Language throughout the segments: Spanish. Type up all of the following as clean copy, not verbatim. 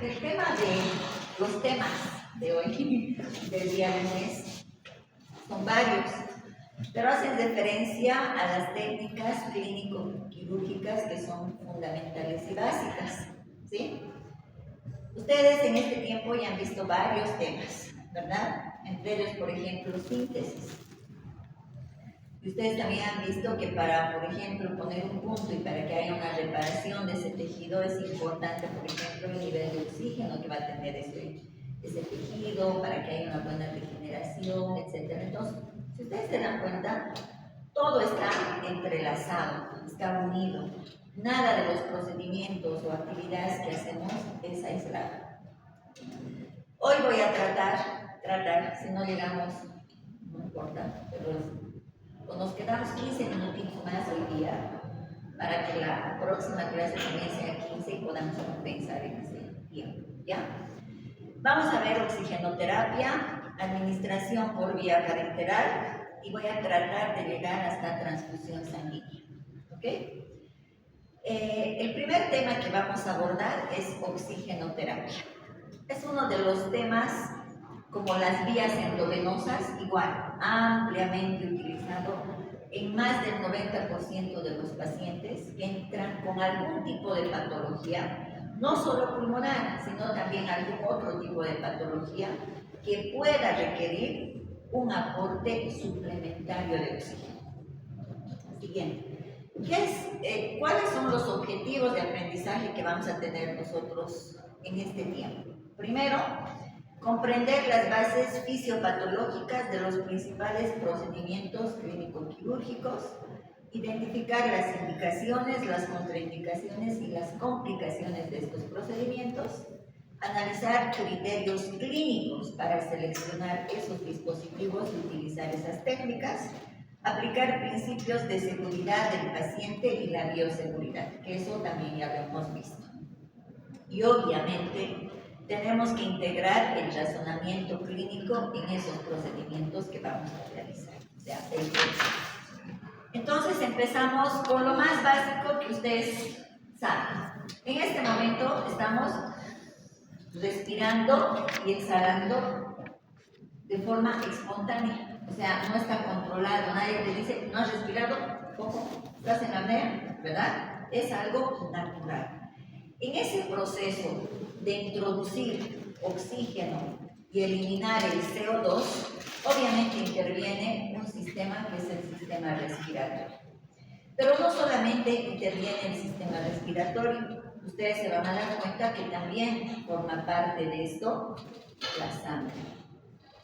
Los temas de hoy, del día lunes, son varios, pero hacen referencia a las técnicas clínico-quirúrgicas que son fundamentales y básicas, ¿sí? Ustedes en este tiempo ya han visto varios temas, ¿verdad? Entre ellos, por ejemplo, síntesis. Y ustedes también han visto que para, por ejemplo, poner un punto y para que haya una reparación de ese tejido es importante, por ejemplo, el nivel de oxígeno que va a tener ese tejido, para que haya una buena regeneración, etc. Entonces, si ustedes se dan cuenta, todo está entrelazado, está unido. Nada de los procedimientos o actividades que hacemos es aislado. Hoy voy a tratar, si no llegamos, no importa, pero nos quedamos 15 minutitos más hoy día para que la próxima clase también sea 15 y podamos compensar en ese tiempo, ¿ya? Vamos a ver oxigenoterapia, administración por vía parenteral y voy a tratar de llegar hasta transfusión sanguínea, ¿ok? El primer tema que vamos a abordar es oxigenoterapia. Es uno de los temas, como las vías endovenosas, igual, ampliamente utilizado en más del 90% de los pacientes que entran con algún tipo de patología, no solo pulmonar, sino también algún otro tipo de patología que pueda requerir un aporte suplementario de oxígeno. Siguiente. ¿Cuáles son los objetivos de aprendizaje que vamos a tener nosotros en este tiempo? Primero, comprender las bases fisiopatológicas de los principales procedimientos clínico-quirúrgicos, identificar las indicaciones, las contraindicaciones y las complicaciones de estos procedimientos, analizar criterios clínicos para seleccionar esos dispositivos y utilizar esas técnicas, aplicar principios de seguridad del paciente y la bioseguridad, que eso también ya lo hemos visto. Y obviamente tenemos que integrar el razonamiento clínico en esos procedimientos que vamos a realizar. O sea, entonces empezamos con lo más básico que ustedes saben. En este momento estamos respirando y exhalando de forma espontánea. O sea, no está controlado, nadie te dice, no has respirado, ¿cómo? Estás en apnea, ¿verdad? Es algo natural. En ese proceso de introducir oxígeno y eliminar el CO2, obviamente interviene un sistema que es el sistema respiratorio. Pero no solamente interviene el sistema respiratorio, ustedes se van a dar cuenta que también forma parte de esto la sangre.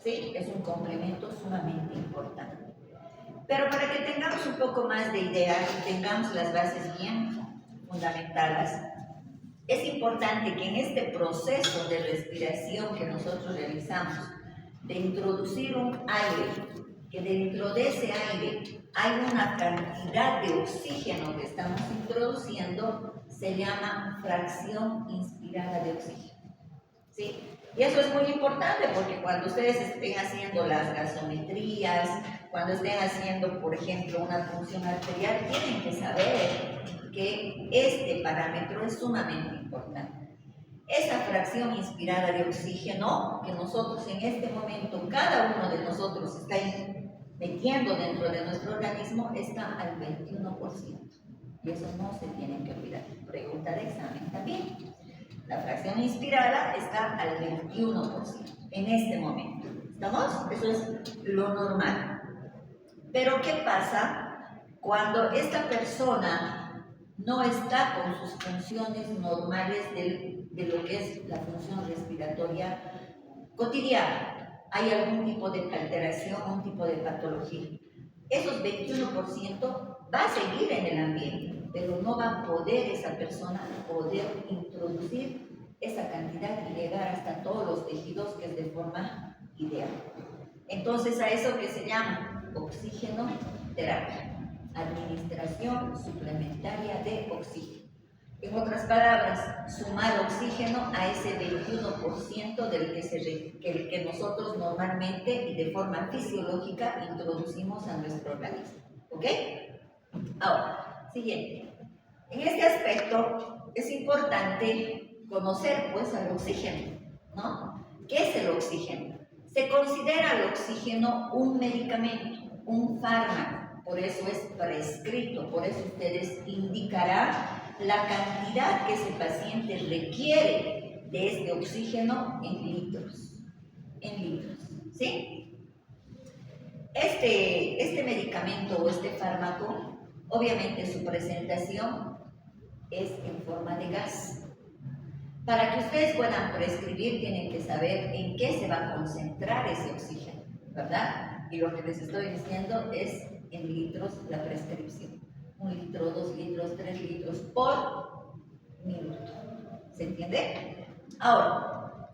¿Sí? Es un complemento sumamente importante. Pero para que tengamos un poco más de idea y tengamos las bases bien fundamentadas, es importante que en este proceso de respiración que nosotros realizamos, de introducir un aire, que dentro de ese aire hay una cantidad de oxígeno que estamos introduciendo, se llama fracción inspirada de oxígeno. ¿Sí? Y eso es muy importante porque cuando ustedes estén haciendo las gasometrías, cuando estén haciendo, por ejemplo, una función arterial, tienen que saber que este parámetro es sumamente importante. Esa fracción inspirada de oxígeno que nosotros en este momento, cada uno de nosotros está metiendo dentro de nuestro organismo, está al 21%. Y eso no se tiene que olvidar. Pregunta de examen también. La fracción inspirada está al 21% en este momento. ¿Estamos? Eso es lo normal. Pero ¿qué pasa cuando esta persona no está con sus funciones normales de lo que es la función respiratoria cotidiana? Hay algún tipo de alteración, un tipo de patología. Esos 21% va a seguir en el ambiente, pero no va a poder esa persona poder introducir esa cantidad y llegar hasta todos los tejidos, que es de forma ideal. Entonces, a eso que se llama oxigenoterapia, administración suplementaria de oxígeno. En otras palabras, sumar oxígeno a ese 21% del que nosotros normalmente y de forma fisiológica introducimos a nuestro organismo. ¿Ok? Ahora, siguiente. En este aspecto es importante conocer pues al oxígeno, ¿no? ¿Qué es el oxígeno? Se considera el oxígeno un medicamento, un fármaco, por eso es prescrito, por eso ustedes indicarán la cantidad que ese paciente requiere de este oxígeno en litros, ¿sí? Este medicamento o este fármaco, obviamente su presentación es en forma de gas. Para que ustedes puedan prescribir, tienen que saber en qué se va a concentrar ese oxígeno, ¿verdad? Y lo que les estoy diciendo es en litros la prescripción. 1 litro, 2 litros, 3 litros por minuto. ¿Se entiende? Ahora,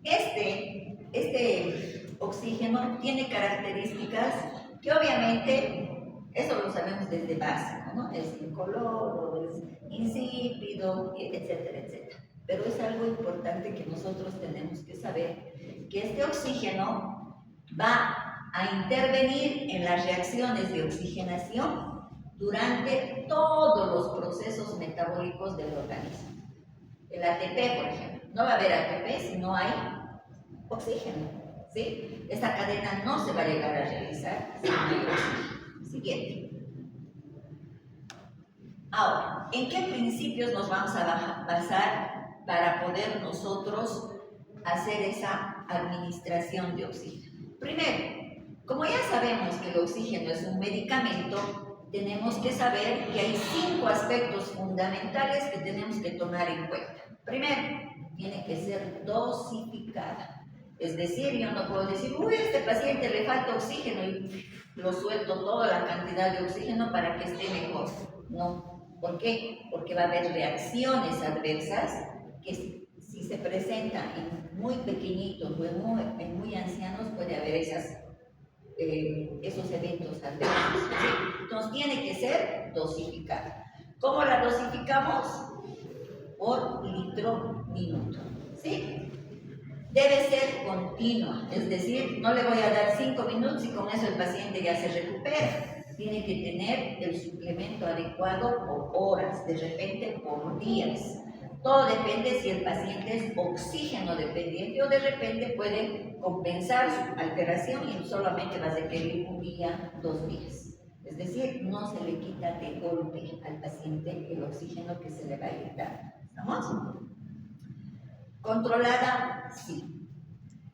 este oxígeno tiene características que obviamente, eso lo sabemos desde básico, ¿no? Es incoloro, es insípido, etcétera, etcétera. Pero es algo importante que nosotros tenemos que saber, que este oxígeno va a intervenir en las reacciones de oxigenación durante todos los procesos metabólicos del organismo. El ATP, por ejemplo, no va a haber ATP si no hay oxígeno, ¿sí? Esta cadena no se va a llegar a realizar si no hay oxígeno. Siguiente. Ahora, ¿en qué principios nos vamos a basar para poder nosotros hacer esa administración de oxígeno? Primero, como ya sabemos que el oxígeno es un medicamento, tenemos que saber que hay 5 aspectos fundamentales que tenemos que tomar en cuenta. Primero, tiene que ser dosificada. Es decir, yo no puedo decir, uy, a este paciente le falta oxígeno y lo suelto toda la cantidad de oxígeno para que esté mejor. No. ¿Por qué? Porque va a haber reacciones adversas que si se presentan en muy pequeñitos o en muy ancianos puede haber esos eventos adversos, ¿sí? Entonces tiene que ser dosificada. ¿Cómo la dosificamos? Por litro minuto, ¿sí? Debe ser continua, es decir, no le voy a dar 5 minutos y con eso el paciente ya se recupera. Tiene que tener el suplemento adecuado por horas, de repente por días. Todo depende si el paciente es oxígeno dependiente o de repente puede compensar su alteración y solamente va a requerir 1 día, 2 días. Es decir, no se le quita de golpe al paciente el oxígeno que se le va a ir dando. ¿Estamos? ¿Controlada? Sí.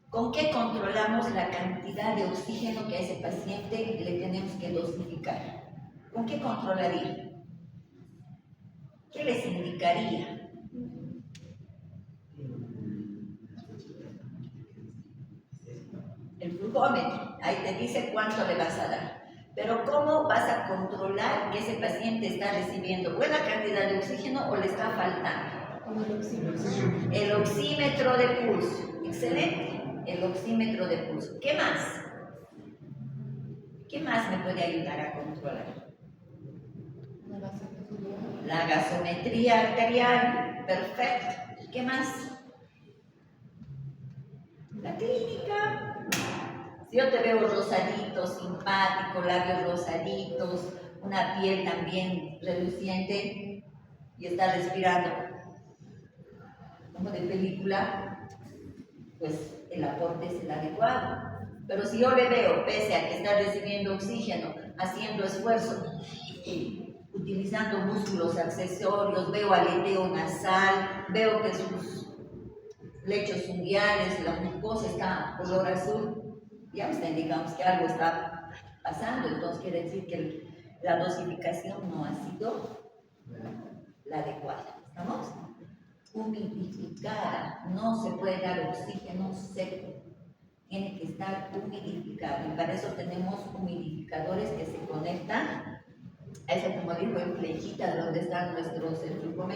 ¿Con qué controlamos la cantidad de oxígeno que a ese paciente le tenemos que dosificar? ¿Con qué controlaría? ¿Qué les indicaría? El flujómetro, ahí te dice cuánto le vas a dar. Pero ¿cómo vas a controlar que ese paciente está recibiendo buena cantidad de oxígeno o le está faltando? El oxímetro de pulso. Excelente. El oxímetro de pulso. ¿Qué más? ¿Qué más me puede ayudar a controlar? La gasometría arterial. Perfecto. ¿Qué más? La clínica. Si yo te veo rosadito, simpático, labios rosaditos, una piel también reluciente y está respirando como de película, pues el aporte es el adecuado. Pero si yo le veo, pese a que está recibiendo oxígeno, haciendo esfuerzo y utilizando músculos accesorios, veo aleteo nasal, veo que sus lechos unguiales, la mucosa está color azul, ya me está indicando que algo está pasando. Entonces quiere decir que la dosificación no ha sido la adecuada. ¿Estamos? Humidificada, no se puede dar oxígeno seco, tiene que estar humidificado y para eso tenemos humidificadores que se conectan a eso, como dijo en flechitas donde está nuestro centrífugo,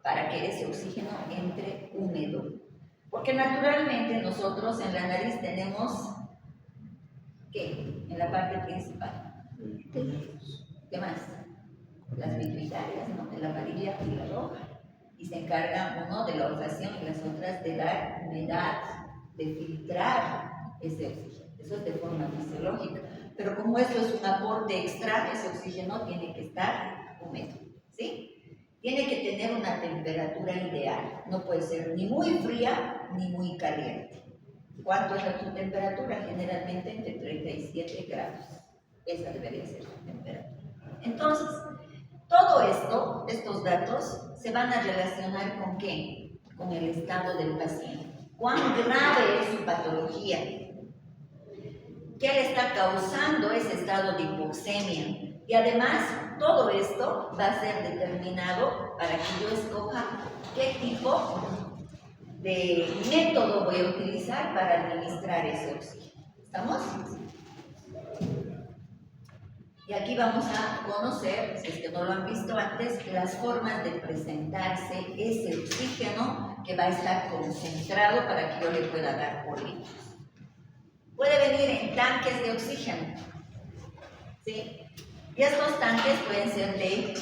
para que ese oxígeno entre húmedo, porque naturalmente nosotros en la nariz tenemos ¿qué? En la parte principal, ¿qué más? Las pituitarias, ¿no? La amarilla y la roja. Y se encarga uno de la olfacción y las otras de la humedad, de filtrar ese oxígeno. Eso es de forma fisiológica. Pero como esto es un aporte extra, ese oxígeno tiene que estar húmedo, ¿sí? tiene que tener una temperatura ideal. No puede ser ni muy fría ni muy caliente. ¿Cuánto es tu temperatura? Generalmente entre 37 grados. Esa debería ser tu temperatura. Entonces, todo esto, estos datos, se van a relacionar ¿con qué? Con el estado del paciente. ¿Cuán grave es su patología? ¿Qué le está causando ese estado de hipoxemia? Y además, todo esto va a ser determinado para que yo escoja qué tipo de método voy a utilizar para administrar ese oxígeno. ¿Estamos? Y aquí vamos a conocer, si es que no lo han visto antes, las formas de presentarse ese oxígeno que va a estar concentrado para que yo le pueda dar por litros. Puede venir en tanques de oxígeno, ¿sí? Y estos tanques pueden ser de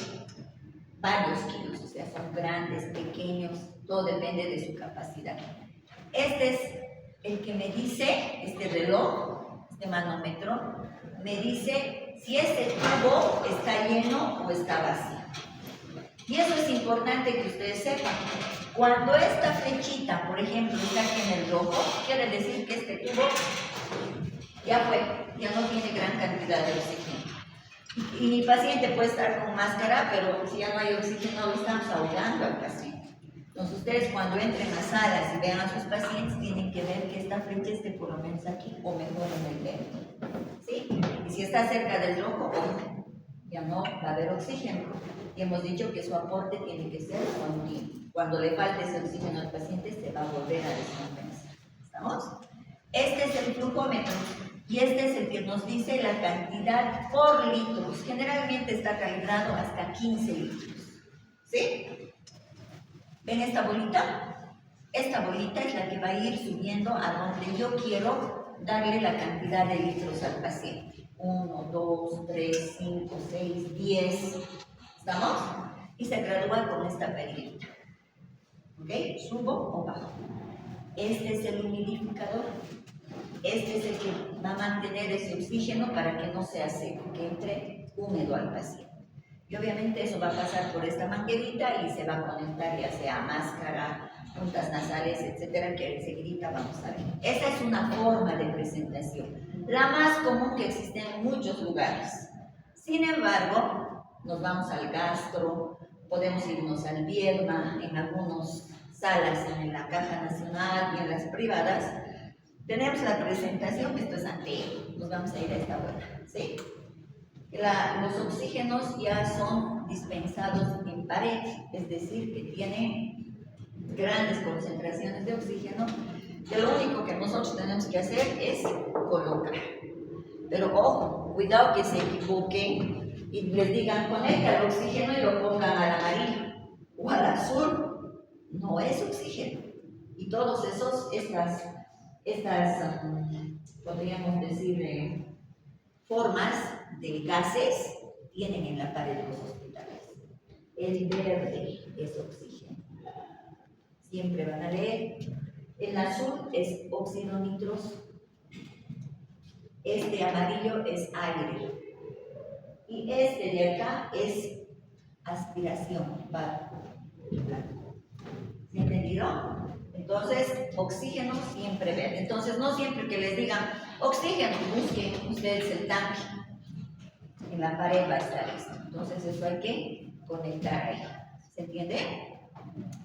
varios kilos, o sea, son grandes, pequeños, todo depende de su capacidad. Este es el que me dice, este reloj, este manómetro, me dice si este tubo está lleno o está vacío. Y eso es importante que ustedes sepan. Cuando esta flechita, por ejemplo, está aquí en el rojo, quiere decir que este tubo ya fue, ya no tiene gran cantidad de oxígeno. Y mi paciente puede estar con máscara, pero si ya no hay oxígeno, lo estamos ahogando al paciente. Entonces ustedes cuando entren a salas y vean a sus pacientes, tienen que ver que esta flecha esté por lo menos aquí, o mejor en el verde. ¿Sí? Y si está cerca del rojo, ya no va a haber oxígeno. Y hemos dicho que su aporte tiene que ser continuo. Cuando le falte ese oxígeno al paciente, se va a volver a descompensar. ¿Estamos? Este es el flujómetro. Y este es el que nos dice la cantidad por litros. Generalmente está calibrado hasta 15 litros. ¿Sí? ¿Ven esta bolita? Esta bolita es la que va a ir subiendo a donde yo quiero darle la cantidad de litros al paciente. 1, 2, 3, 5, 6, 10. ¿Estamos? Y se gradúa con esta perillita. ¿Ok? Subo o bajo. Este es el humidificador. Este es el que va a mantener ese oxígeno para que no sea seco, que entre húmedo al paciente. Y obviamente eso va a pasar por esta manguerita y se va a conectar ya sea a máscara, puntas nasales, etcétera, que enseguida vamos a ver. Esa es una forma de presentación, la más común que existe en muchos lugares. Sin embargo, nos vamos al gastro, podemos irnos al Vierma, en algunas salas en la Caja Nacional y en las privadas. Tenemos la presentación, esto es antiguo, nos vamos a ir a esta vuelta, ¿sí? Los oxígenos ya son dispensados en pared, es decir, que tienen grandes concentraciones de oxígeno, que lo único que nosotros tenemos que hacer es colocar. Pero ojo, cuidado que se equivoquen y les digan conecta el oxígeno y lo pongan al amarillo o al azul. No es oxígeno. Y todos estas podríamos decir, formas de gases tienen en la pared de los hospitales. El verde es oxígeno. Siempre van a leer. El azul es óxido nitroso. Este amarillo es aire. Y este de acá es aspiración. ¿Se entendió? Entonces, oxígeno siempre verde. Entonces, no siempre que les digan oxígeno, busquen ustedes el tanque. En la pared va a estar esto. Entonces, eso hay que conectar ahí. ¿Se entiende?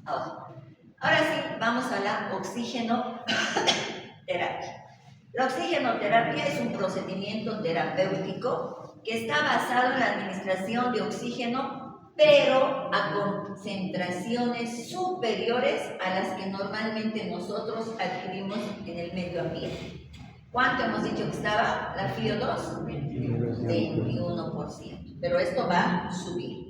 Ahora sí, vamos a la oxigenoterapia. La oxigenoterapia es un procedimiento terapéutico que está basado en la administración de oxígeno, pero a concentraciones superiores a las que normalmente nosotros adquirimos en el medio ambiente. ¿Cuánto hemos dicho que estaba la FiO2? 21%. Pero esto va a subir.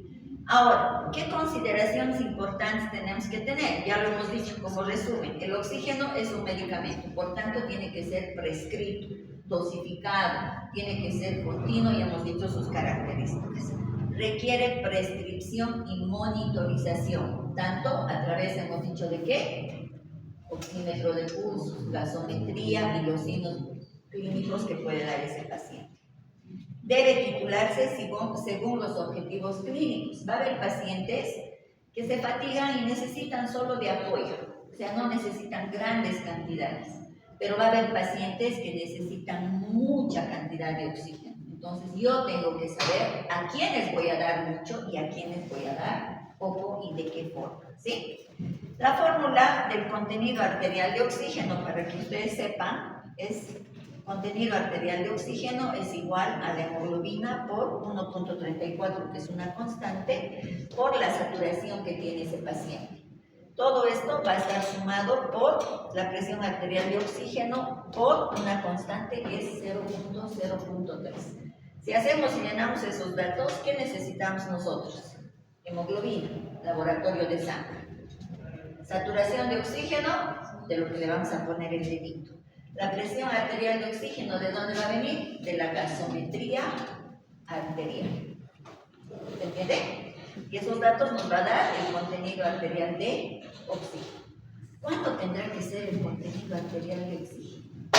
Ahora, ¿qué consideraciones importantes tenemos que tener? Ya lo hemos dicho como resumen. El oxígeno es un medicamento, por tanto tiene que ser prescrito, dosificado, tiene que ser continuo, ya hemos dicho sus características. Requiere prescripción y monitorización, tanto a través, hemos dicho, de qué? Oxímetro de pulso, gasometría y los signos clínicos que puede dar ese paciente. Debe titularse según los objetivos clínicos. Va a haber pacientes que se fatigan y necesitan solo de apoyo, o sea, no necesitan grandes cantidades, pero va a haber pacientes que necesitan mucha cantidad de oxígeno. Entonces yo tengo que saber a quiénes voy a dar mucho y a quiénes voy a dar poco y de qué forma, ¿sí? La fórmula del contenido arterial de oxígeno, para que ustedes sepan, es contenido arterial de oxígeno es igual a la hemoglobina por 1.34, que es una constante, por la saturación que tiene ese paciente. Todo esto va a estar sumado por la presión arterial de oxígeno por una constante que es 0.0.3. Si hacemos y llenamos esos datos, ¿qué necesitamos nosotros? Hemoglobina, laboratorio de sangre. Saturación de oxígeno, de lo que le vamos a poner el dedito. La presión arterial de oxígeno, ¿de dónde va a venir? De la gasometría arterial. ¿Se entiende? Y esos datos nos va a dar el contenido arterial de oxígeno. ¿Cuánto tendrá que ser el contenido arterial de oxígeno?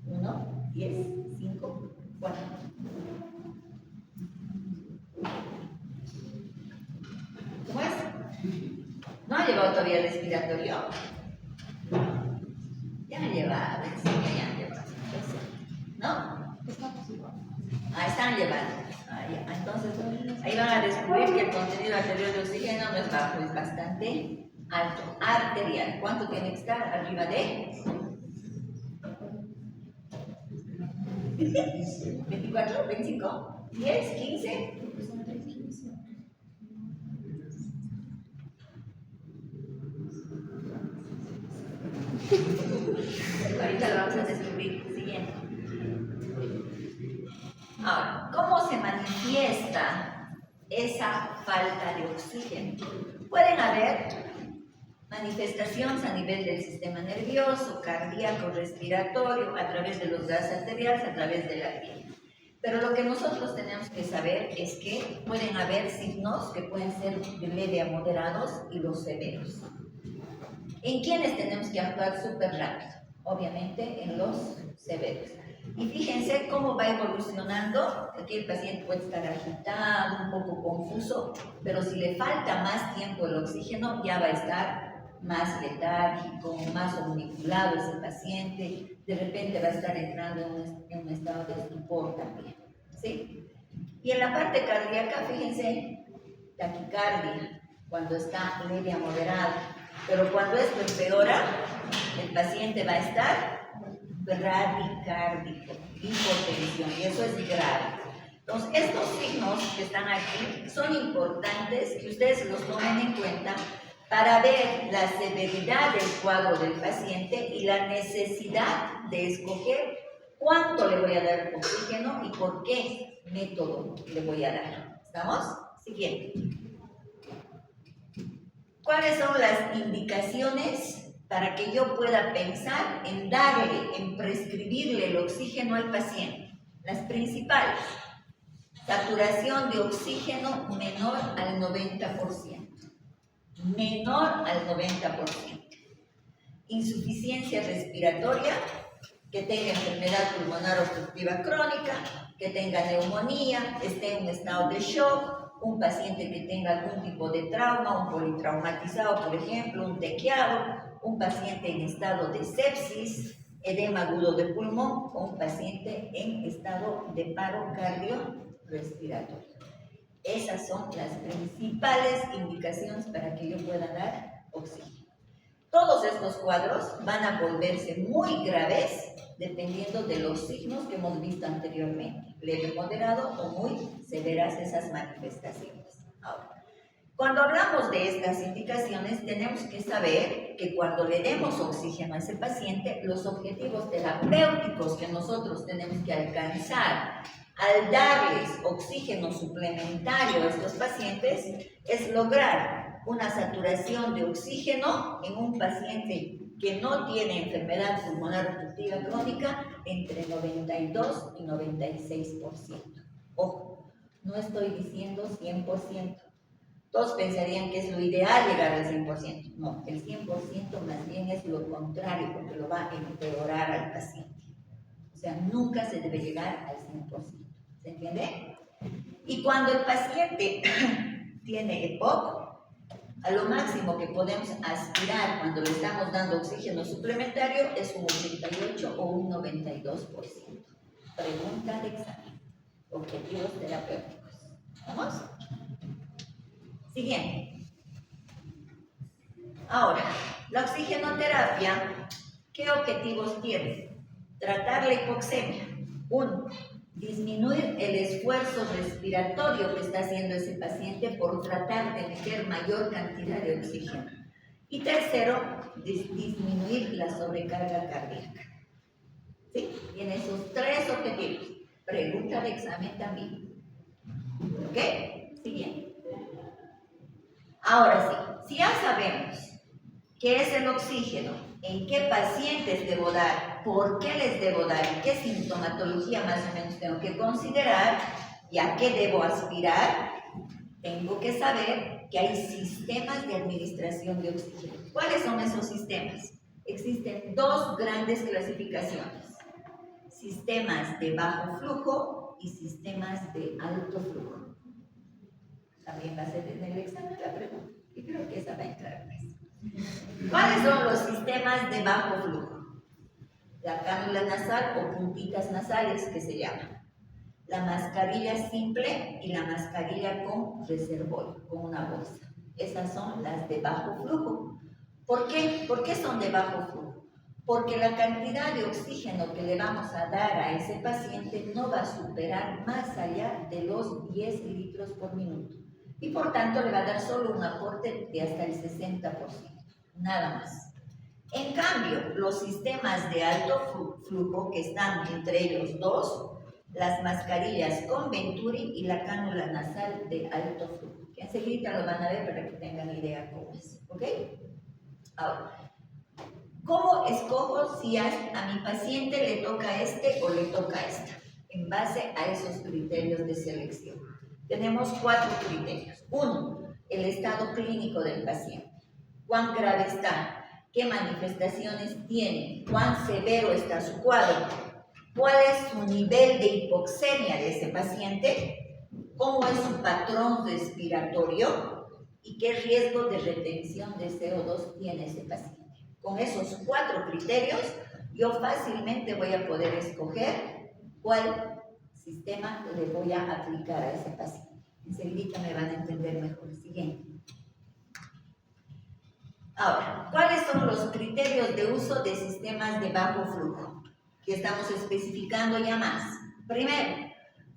1, 10, 5, 4. ¿Cómo es? ¿No ha llevado todavía el respiratorio? Ya han llevado, sí, ya han llevado. ¿No? Están llevando. Ya. Entonces, ahí van a descubrir que el contenido arterial de oxígeno no es bajo, es bastante alto. Arterial. ¿Cuánto tiene que estar? Arriba de 24, 25, 10, 15. Ahorita lo vamos a descubrir. Siguiente. Ahora, ¿cómo se manifiesta esa falta de oxígeno? Pueden haber manifestaciones a nivel del sistema nervioso, cardíaco, respiratorio, a través de los gases arteriales, a través de la piel. Pero lo que nosotros tenemos que saber es que pueden haber signos que pueden ser de leve a moderados y los severos. ¿En quiénes tenemos que actuar súper rápido? Obviamente en los severos. Y fíjense cómo va evolucionando. Aquí el paciente puede estar agitado, un poco confuso, pero si le falta más tiempo el oxígeno, ya va a estar más letárgico, más omniculado ese paciente. De repente va a estar entrando en un estado de estupor también, ¿sí? Y en la parte cardíaca, fíjense, taquicardia, cuando está leve a moderado. Pero cuando esto empeora, el paciente va a estar bradicárdico, hipotensión, y eso es grave. Entonces, estos signos que están aquí son importantes que ustedes los tomen en cuenta para ver la severidad del cuadro del paciente y la necesidad de escoger cuánto le voy a dar oxígeno y por qué método le voy a dar. ¿Estamos? Siguiente. ¿Cuáles son las indicaciones para que yo pueda pensar en darle, en prescribirle el oxígeno al paciente? Las principales: saturación de oxígeno menor al 90%. Menor al 90%. Insuficiencia respiratoria, que tenga enfermedad pulmonar obstructiva crónica, que tenga neumonía, esté en un estado de shock, un paciente que tenga algún tipo de trauma, un politraumatizado, por ejemplo, un tequiado, un paciente en estado de sepsis, edema agudo de pulmón, o un paciente en estado de paro cardiorrespiratorio. Esas son las principales indicaciones para que yo pueda dar oxígeno. Todos estos cuadros van a volverse muy graves dependiendo de los signos que hemos visto anteriormente, leve, moderado o muy severas esas manifestaciones. Ahora, cuando hablamos de estas indicaciones, tenemos que saber que cuando le demos oxígeno a ese paciente, los objetivos terapéuticos que nosotros tenemos que alcanzar al darles oxígeno suplementario a estos pacientes es lograr una saturación de oxígeno en un paciente que no tiene enfermedad pulmonar obstructiva crónica entre 92 y 96%. Ojo, no estoy diciendo 100%. Todos pensarían que es lo ideal llegar al 100%. No, el 100% más bien es lo contrario, porque lo va a empeorar al paciente. O sea, nunca se debe llegar al 100%. ¿Se entiende? Y cuando el paciente tiene EPOC, a lo máximo que podemos aspirar cuando le estamos dando oxígeno suplementario es un 88 o un 92%. Pregunta de examen. Objetivos terapéuticos. ¿Vamos? Siguiente. Ahora, la oxigenoterapia, ¿qué objetivos tiene? Tratar la hipoxemia. 1. Disminuir el esfuerzo respiratorio que está haciendo ese paciente por tratar de meter mayor cantidad de oxígeno. Y tercero, disminuir la sobrecarga cardíaca. ¿Sí? Tiene esos 3 objetivos. Pregunta de examen también. ¿Ok? Siguiente. Ahora sí, si ya sabemos qué es el oxígeno, en qué pacientes debo dar, por qué les debo dar y qué sintomatología más o menos tengo que considerar y a qué debo aspirar, tengo que saber que hay sistemas de administración de oxígeno. ¿Cuáles son esos sistemas? Existen 2 grandes clasificaciones: sistemas de bajo flujo y sistemas de alto flujo. También va a ser en el examen la pregunta, y creo que esa va a entrar más. ¿Cuáles son los sistemas de bajo flujo? La cánula nasal o puntitas nasales, que se llama. La mascarilla simple y la mascarilla con reservorio, con una bolsa. Esas son las de bajo flujo. ¿Por qué? ¿Por qué son de bajo flujo? Porque la cantidad de oxígeno que le vamos a dar a ese paciente no va a superar más allá de los 10 litros por minuto. Y por tanto le va a dar solo un aporte de hasta el 60%, nada más. En cambio, los sistemas de alto flujo, que están entre ellos 2, las mascarillas con Venturi y la cánula nasal de alto flujo, que enseguida lo van a ver para que tengan idea cómo es, ¿ok? Ahora, ¿cómo escojo si a mi paciente le toca este o le toca esta? En base a esos criterios de selección. Tenemos 4 criterios. 1, el estado clínico del paciente. ¿Cuán grave está? ¿Qué manifestaciones tiene? ¿Cuán severo está su cuadro? ¿Cuál es su nivel de hipoxemia de ese paciente? ¿Cómo es su patrón respiratorio? ¿Y qué riesgo de retención de CO2 tiene ese paciente? Con esos 4 criterios, yo fácilmente voy a poder escoger cuál sistema le voy a aplicar a ese paciente. Enseguida me van a entender mejor. Siguiente. Ahora, ¿cuáles son los criterios de uso de sistemas de bajo flujo? Que estamos especificando ya más. Primero,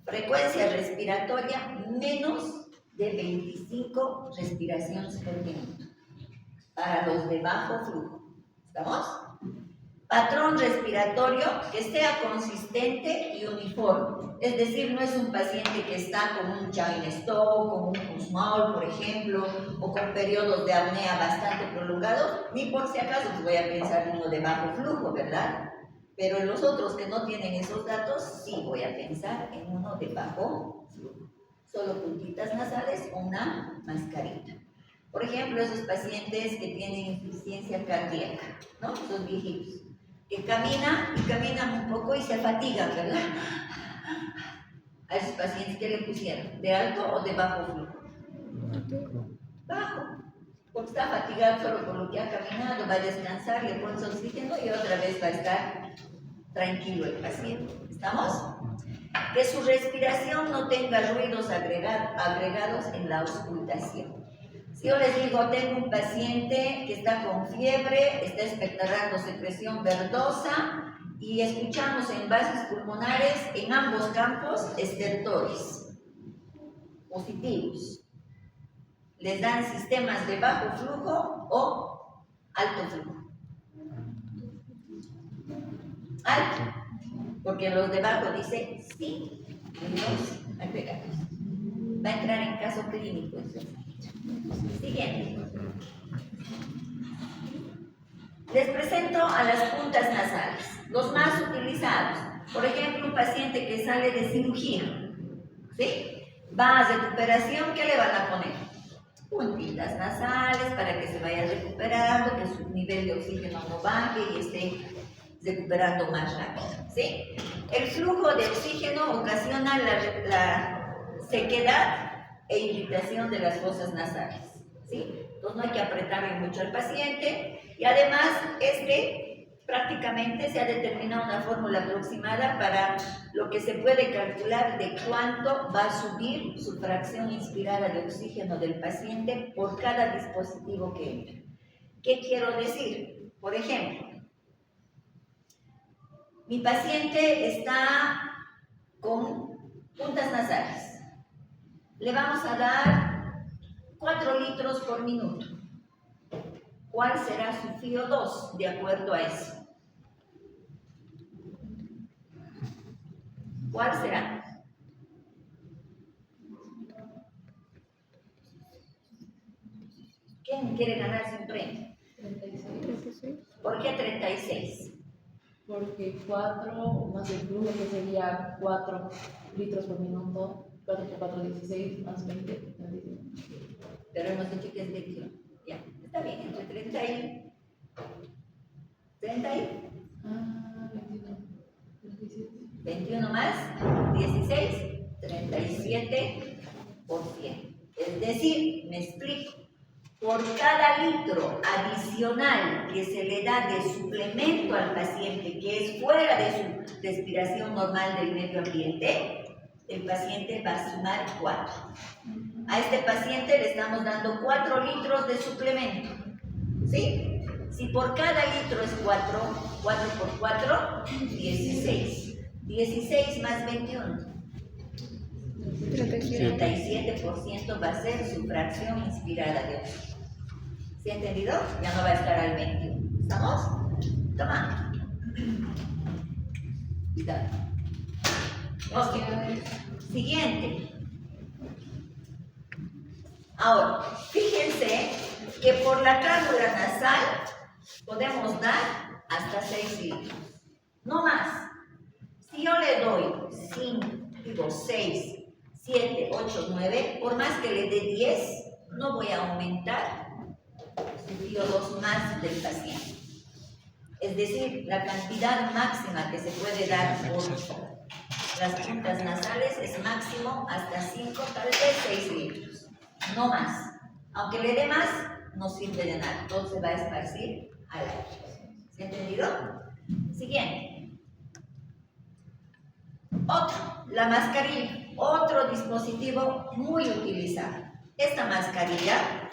frecuencia respiratoria menos de 25 respiraciones por minuto. Para los de bajo flujo. ¿Estamos? Patrón respiratorio que sea consistente y uniforme. Es decir, no es un paciente que está con un Chine-Stokes, con un Kussmaul, por ejemplo, o con periodos de apnea bastante prolongados, ni por si acaso voy a pensar en uno de bajo flujo, ¿verdad? Pero en los otros que no tienen esos datos, sí voy a pensar en uno de bajo flujo. Solo puntitas nasales o una mascarita. Por ejemplo, esos pacientes que tienen insuficiencia cardíaca, ¿no? Esos viejitos, que caminan un poco y se fatigan, ¿verdad? A esos pacientes, ¿qué le pusieron? ¿De alto o de bajo flujo? Bajo. Porque está fatigado solo por lo que ha caminado, va a descansar, le pones oxígeno y otra vez va a estar tranquilo el paciente. ¿Estamos? Que su respiración no tenga ruidos agregados en la auscultación. Si yo les digo, tengo un paciente que está con fiebre, está expectorando secreción verdosa y escuchamos en vasos pulmonares en ambos campos estertores positivos. ¿Les dan sistemas de bajo flujo o alto flujo? Alto, porque los de bajo dice sí, los agregados. Va a entrar en caso clínico eso. Siguiente. Les presento a las puntas nasales, los más utilizados. Por ejemplo, un paciente que sale de cirugía, ¿sí? Va a recuperación, ¿qué le van a poner? Puntitas nasales para que se vaya recuperando, que su nivel de oxígeno no baje y esté recuperando más rápido, ¿sí? El flujo de oxígeno ocasiona la sequedad e irritación de las fosas nasales, ¿sí? Entonces no hay que apretarle mucho al paciente y además prácticamente se ha determinado una fórmula aproximada para lo que se puede calcular de cuánto va a subir su fracción inspirada de oxígeno del paciente por cada dispositivo que entra. ¿Qué quiero decir? Por ejemplo, mi paciente está con puntas nasales. Le vamos a dar 4 litros por minuto. ¿Cuál será su FiO2 de acuerdo a eso? ¿Cuál será? ¿Quién quiere ganarse un premio? 36. ¿Por qué 36? Porque 4 más el flujo, que sería 4 litros por minuto, 4 por 4, 16, más 20, 21. Pero hemos dicho que es 21. Ya, está bien, entre 30 y... 30 y... 21. 37. 21 más 16, 37%. Es decir, me explico, por cada litro adicional que se le da de suplemento al paciente que es fuera de su respiración normal del medio ambiente, el paciente va a sumar 4. A este paciente le estamos dando 4 litros de suplemento, ¿sí? Si por cada litro es 4, 4 por 4, 16. 16 más 21. 37% va a ser su fracción inspirada de oxígeno. ¿Se ha entendido? Ya no va a estar al 21. ¿Estamos? Toma. Cuidado. Ok. Siguiente. Ahora, fíjense que por la cánula nasal podemos dar hasta 6 litros. No más. Si yo le doy 6, 7, 8, 9, por más que le dé 10, no voy a aumentar su FiO2 más del paciente. Es decir, la cantidad máxima que se puede dar por las puntas nasales es máximo hasta 5, tal vez 6 litros. No más. Aunque le dé más, no sirve de nada. Todo se va a esparcir al aire. ¿Se ha entendido? Siguiente. Otro, la mascarilla, otro dispositivo muy utilizado. Esta mascarilla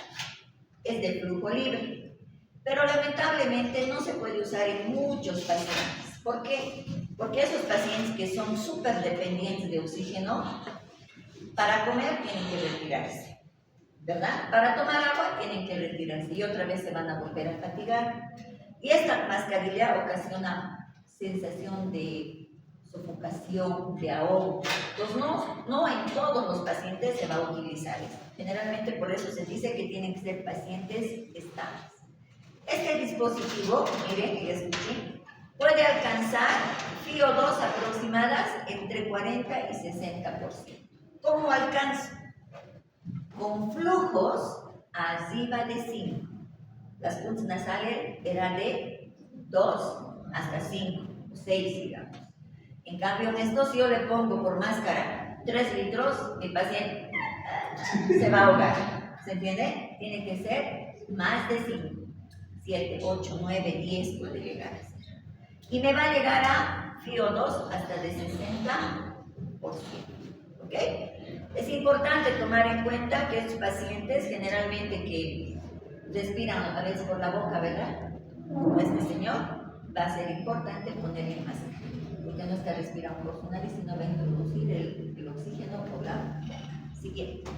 es de flujo libre, pero lamentablemente no se puede usar en muchos pacientes. ¿Por qué? Porque esos pacientes que son súper dependientes de oxígeno, para comer tienen que retirarse, ¿verdad? Para tomar agua tienen que retirarse y otra vez se van a volver a fatigar. Y esta mascarilla ocasiona sensación de sofocación, de ahogo. Entonces, no en todos los pacientes se va a utilizar esto. Generalmente por eso se dice que tienen que ser pacientes estables. Este dispositivo, miren, ya escuché, puede alcanzar FiO2 aproximadas entre 40 y 60%. ¿Cómo alcanza? Con flujos arriba de 5. Las puntas nasales eran de 2 hasta 5, 6, digamos. En cambio, en esto, si yo le pongo por máscara 3 litros, mi paciente se va a ahogar. ¿Se entiende? Tiene que ser más de 5, 7, 8, 9, 10 puede llegar a ser. Y me va a llegar a FiO2 hasta de 60%. ¿Ok? Es importante tomar en cuenta que estos pacientes generalmente que respiran a veces por la boca, ¿verdad? Como este señor, va a ser importante ponerle máscara, porque no está respirando por su nariz, sino va a introducir el oxígeno por la boca. Siguiente.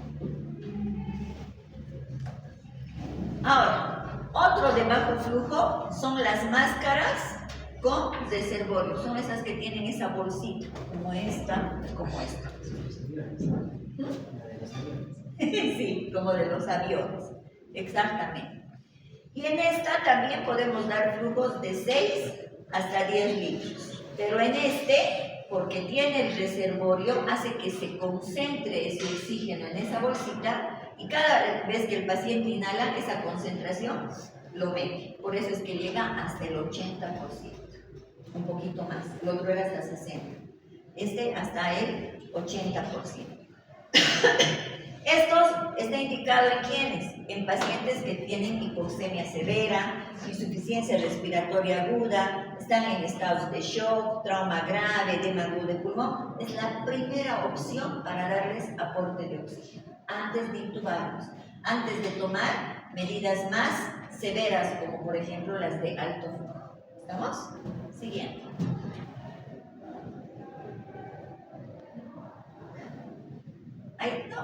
Ahora, otro de bajo flujo son las máscaras con reservorio. Son esas que tienen esa bolsita, como esta, como esta. Sí, como de los aviones. Exactamente. Y en esta también podemos dar flujos de 6 hasta 10 litros. Pero en este, porque tiene el reservorio, hace que se concentre ese oxígeno en esa bolsita y cada vez que el paciente inhala, esa concentración lo mete. Por eso es que llega hasta el 80%. Un poquito más. El otro era hasta 60%. Este hasta el 80%. Estos está indicado en quiénes, en pacientes que tienen hipoxemia severa, insuficiencia respiratoria aguda, están en estados de shock, trauma grave, edema agudo de pulmón. Es la primera opción para darles aporte de oxígeno, antes de intubarlos, antes de tomar medidas más severas, como por ejemplo las de alto flujo. ¿Estamos? Siguiente. Ay, no.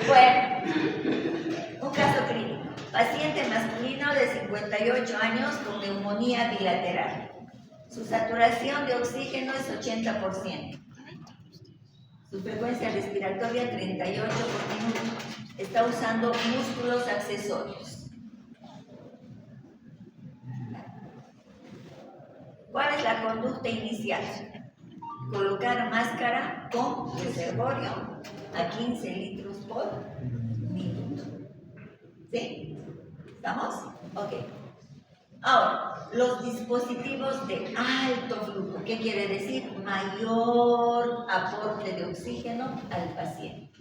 Bueno, un caso clínico. Paciente masculino de 58 años con neumonía bilateral. Su saturación de oxígeno es 80%. Su frecuencia respiratoria 38 por minuto. Está usando músculos accesorios. ¿Cuál es la conducta inicial? Colocar máscara con reservorio a 15 litros por minuto. ¿Sí? ¿Estamos? Ok. Ahora, los dispositivos de alto flujo. ¿Qué quiere decir? Mayor aporte de oxígeno al paciente.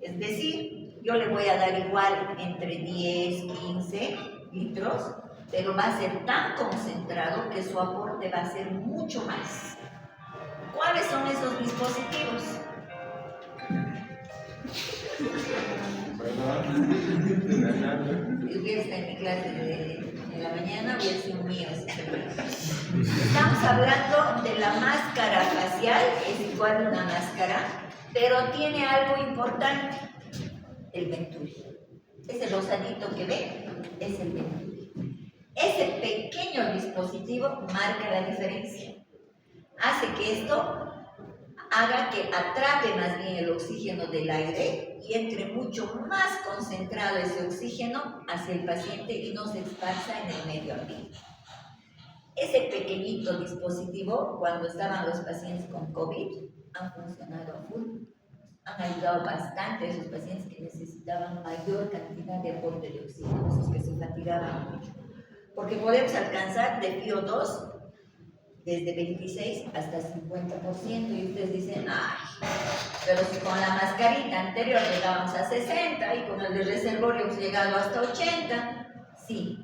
Es decir, yo le voy a dar igual entre 10, 15 litros, pero va a ser tan concentrado que su aporte va a ser mucho más. ¿Cuáles son esos dispositivos? Si hubiera estado en mi clase de la mañana, hubiera sido mío ese celular. Estamos hablando de la máscara facial, es igual a una máscara, pero tiene algo importante, el Venturi. Ese rosadito que ve es el Venturi. Ese pequeño dispositivo marca la diferencia. Hace que esto haga que atrape más bien el oxígeno del aire y entre mucho más concentrado ese oxígeno hacia el paciente y no se esparza en el medio ambiente. Ese pequeñito dispositivo, cuando estaban los pacientes con COVID, han funcionado a full. Han ayudado bastante a esos pacientes que necesitaban mayor cantidad de aporte de oxígeno, esos que se fatigaban mucho. Porque podemos alcanzar de PO2 desde 26 hasta 50%, y ustedes dicen, ay, pero si con la mascarita anterior llegábamos a 60 y con el de reservorio hemos llegado hasta 80, sí,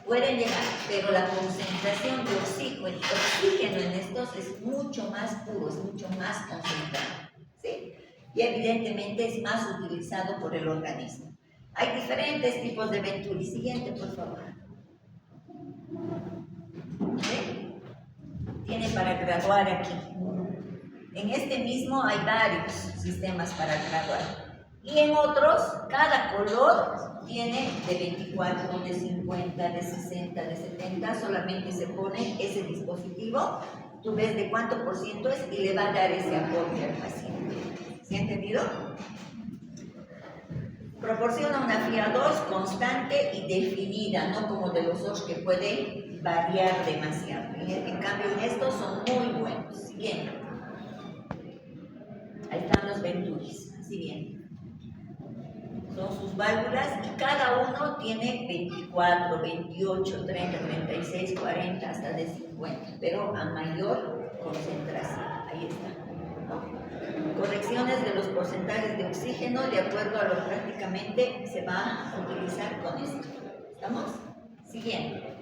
pueden llegar, pero la concentración de oxígeno en estos es mucho más puro, es mucho más concentrado, ¿sí? Y evidentemente es más utilizado por el organismo. Hay diferentes tipos de Venturi. Siguiente, por favor. ¿Sí? Tiene para graduar aquí. En este mismo hay varios sistemas para graduar. Y en otros, cada color tiene de 24, de 50, de 60, de 70. Solamente se pone ese dispositivo. Tú ves de cuánto por ciento es y le va a dar ese aporte al paciente. ¿Sí entendido? Proporciona una FIA2 constante y definida, no como de los otros que puede variar demasiado. En cambio, en estos son muy buenos. Siguiente. Ahí están los Venturis. Así bien. Son sus válvulas y cada uno tiene 24, 28, 30, 36, 40, hasta de 50, pero a mayor concentración. Ahí está. Correcciones de los porcentajes de oxígeno de acuerdo a lo que prácticamente se va a utilizar con esto. ¿Estamos? Siguiente.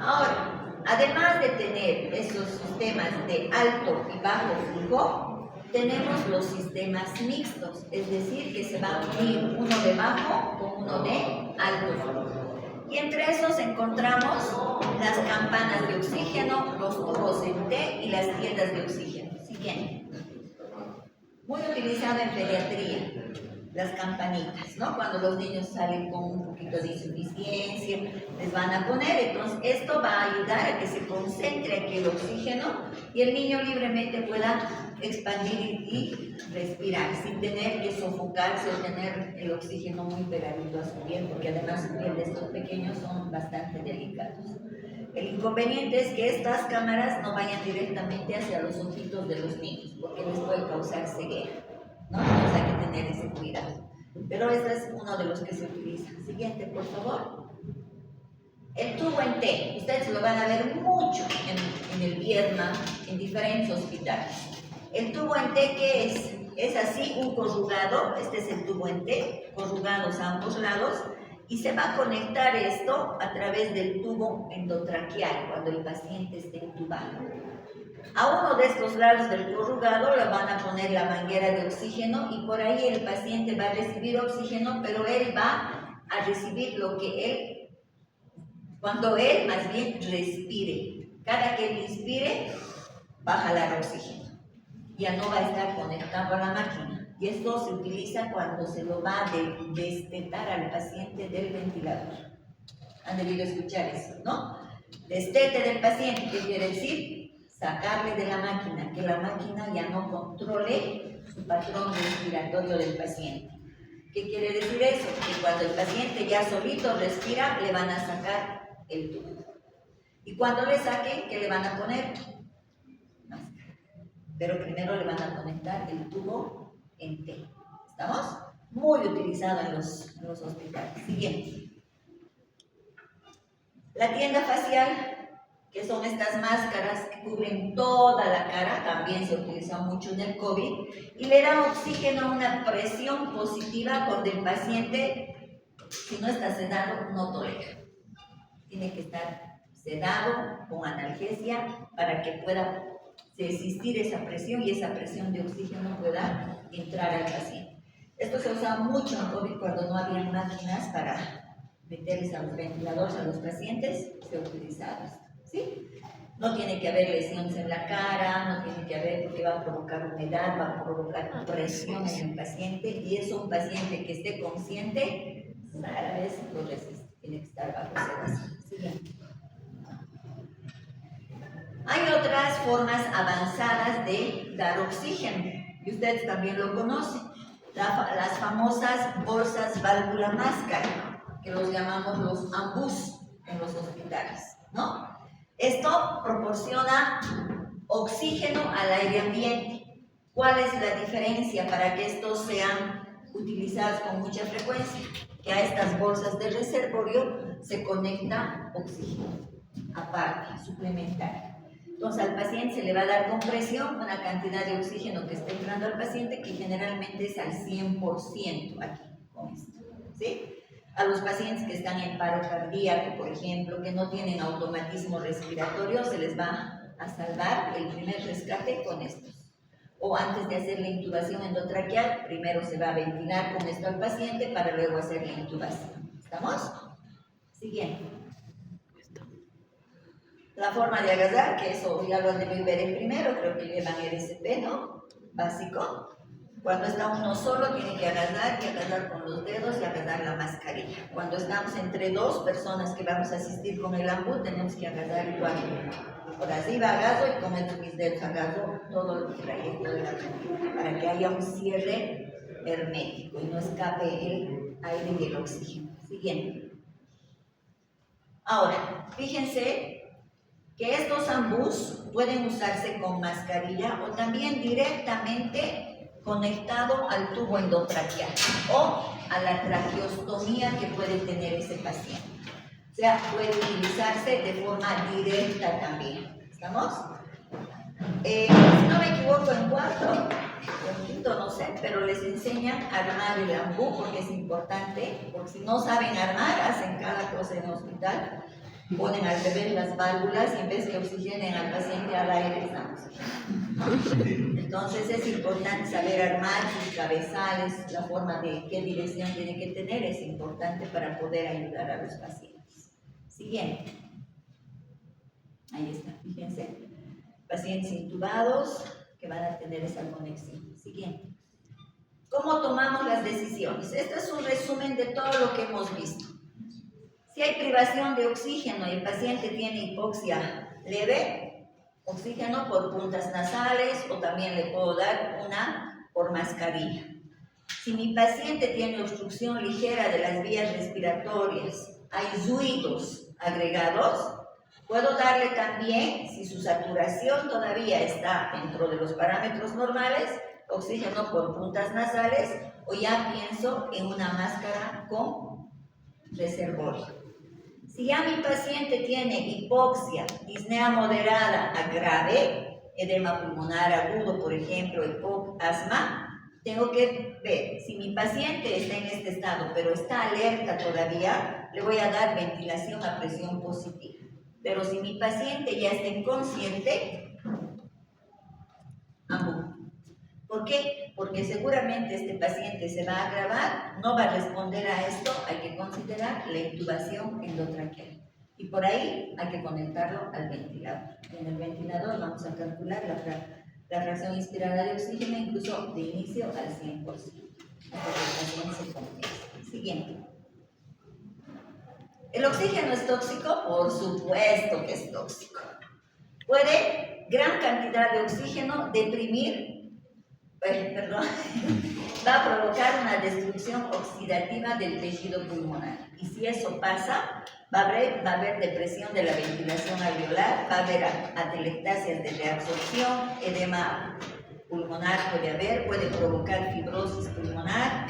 Ahora, además de tener esos sistemas de alto y bajo flujo, tenemos los sistemas mixtos, es decir, que se va a unir uno de bajo con uno de alto flujo. Y entre esos encontramos las campanas de oxígeno, los tubos en T y las tiendas de oxígeno. Siguiente. Muy utilizado en pediatría, las campanitas, ¿no? Cuando los niños salen con un poquito de insuficiencia, les van a poner. Entonces, esto va a ayudar a que se concentre aquí el oxígeno y el niño libremente pueda expandir y respirar sin tener que sofocarse o tener el oxígeno muy pegadito a su piel, porque además su piel de estos pequeños son bastante delicados. El inconveniente es que estas cámaras no vayan directamente hacia los ojitos de los niños, porque les puede causar ceguera, ¿no? Entonces hay que tener ese cuidado. Pero este es uno de los que se utiliza. Siguiente, por favor. El tubo en T, ustedes lo van a ver mucho en el Vietnam, en diferentes hospitales. El tubo en T, ¿qué es? Es así, un corrugado, este es el tubo en T, corrugados a ambos lados, y se va a conectar esto a través del tubo endotraqueal cuando el paciente esté intubado. A uno de estos lados del corrugado le van a poner la manguera de oxígeno y por ahí el paciente va a recibir oxígeno, pero él va a recibir lo que él, cuando él más bien respire. Cada que él inspire, va a jalar oxígeno. Ya no va a estar conectado a la máquina. Y esto se utiliza cuando se lo va a destetar al paciente del ventilador. Han debido escuchar eso, ¿no? Destete del paciente, ¿qué quiere decir? Sacarle de la máquina, que la máquina ya no controle su patrón respiratorio del paciente. ¿Qué quiere decir eso? Que cuando el paciente ya solito respira, le van a sacar el tubo. Y cuando le saquen, ¿qué le van a poner? Máscara. Pero primero le van a conectar el tubo en T. ¿Estamos? Muy utilizado en los hospitales. Siguiente. La tienda facial, que son estas máscaras que cubren toda la cara, también se utiliza mucho en el COVID, y le dan oxígeno a una presión positiva cuando el paciente, si no está sedado, no tolera. Tiene que estar sedado con analgesia para que pueda existir esa presión y esa presión de oxígeno pueda entrar al paciente. Esto se usa mucho en COVID cuando no había máquinas para meterles a los ventiladores a los pacientes, se utilizaba esto, ¿sí? No tiene que haber lesiones en la cara, no tiene que haber, porque va a provocar humedad, va a provocar presión en el paciente, y es un paciente que esté consciente, rara vez lo resiste, tiene que estar bajo sedación. Siguiente. Hay otras formas avanzadas de dar oxígeno, y ustedes también lo conocen, las famosas bolsas válvula máscara, que los llamamos los AMBUS en los hospitales, ¿no? Esto proporciona oxígeno al aire ambiente. ¿Cuál es la diferencia para que estos sean utilizados con mucha frecuencia? Que a estas bolsas de reservorio se conecta oxígeno, aparte, suplementario. Entonces al paciente se le va a dar con presión una cantidad de oxígeno que está entrando al paciente, que generalmente es al 100% aquí, con esto, ¿sí? A los pacientes que están en paro cardíaco, por ejemplo, que no tienen automatismo respiratorio, se les va a salvar el primer rescate con estos. O antes de hacer la intubación endotraqueal, primero se va a ventilar con esto al paciente para luego hacer la intubación. ¿Estamos? Siguiente. La forma de agarrar, que eso ya lo han debido ver en primero, creo que llevan el SP, ¿no? Básico. Cuando está uno solo, tiene que agarrar con los dedos y agarrar la mascarilla. Cuando estamos entre dos personas que vamos a asistir con el AMBU, tenemos que agarrar igual. Por arriba agarro y con mis dedos agarro todo el trayecto de la mascarilla para que haya un cierre hermético y no escape el aire y el oxígeno. Siguiente. Ahora, fíjense que estos AMBUs pueden usarse con mascarilla o también directamente conectado al tubo endotraqueal o a la traqueostomía que puede tener ese paciente. O sea, puede utilizarse de forma directa también. ¿Estamos? Si no me equivoco, en cuarto o en quinto, no sé, pero les enseñan a armar el AMBU porque es importante, porque si no saben armar, hacen cada cosa en el hospital. Ponen al revés las válvulas y en vez que oxigenen al paciente al aire están oxigenando. Entonces es importante saber armar sus cabezales, la forma de qué dirección tiene que tener es importante para poder ayudar a los pacientes. Siguiente. Ahí está, fíjense. Pacientes intubados que van a tener esa conexión. Siguiente. ¿Cómo tomamos las decisiones? Este es un resumen de todo lo que hemos visto. Si hay privación de oxígeno y el paciente tiene hipoxia leve, oxígeno por puntas nasales o también le puedo dar una por mascarilla. Si mi paciente tiene obstrucción ligera de las vías respiratorias, hay ruidos agregados, puedo darle también, si su saturación todavía está dentro de los parámetros normales, oxígeno por puntas nasales o ya pienso en una máscara con reservorio. Si ya mi paciente tiene hipoxia, disnea moderada a grave, edema pulmonar agudo, por ejemplo, EPOC, asma, tengo que ver si mi paciente está en este estado, pero está alerta todavía, le voy a dar ventilación a presión positiva. Pero si mi paciente ya está inconsciente, ambu. ¿Por qué? Porque seguramente este paciente se va a agravar, no va a responder a esto, hay que considerar la intubación endotraqueal. Y por ahí hay que conectarlo al ventilador. En el ventilador vamos a calcular la fracción inspirada de oxígeno, incluso de inicio al 100%. Hasta que el paciente se conecte. Siguiente. ¿El oxígeno es tóxico? Por supuesto que es tóxico. Puede gran cantidad de oxígeno deprimir, va a provocar una destrucción oxidativa del tejido pulmonar. Y si eso pasa, va a haber depresión de la ventilación alveolar, va a haber atelectasias de reabsorción, edema pulmonar puede provocar fibrosis pulmonar,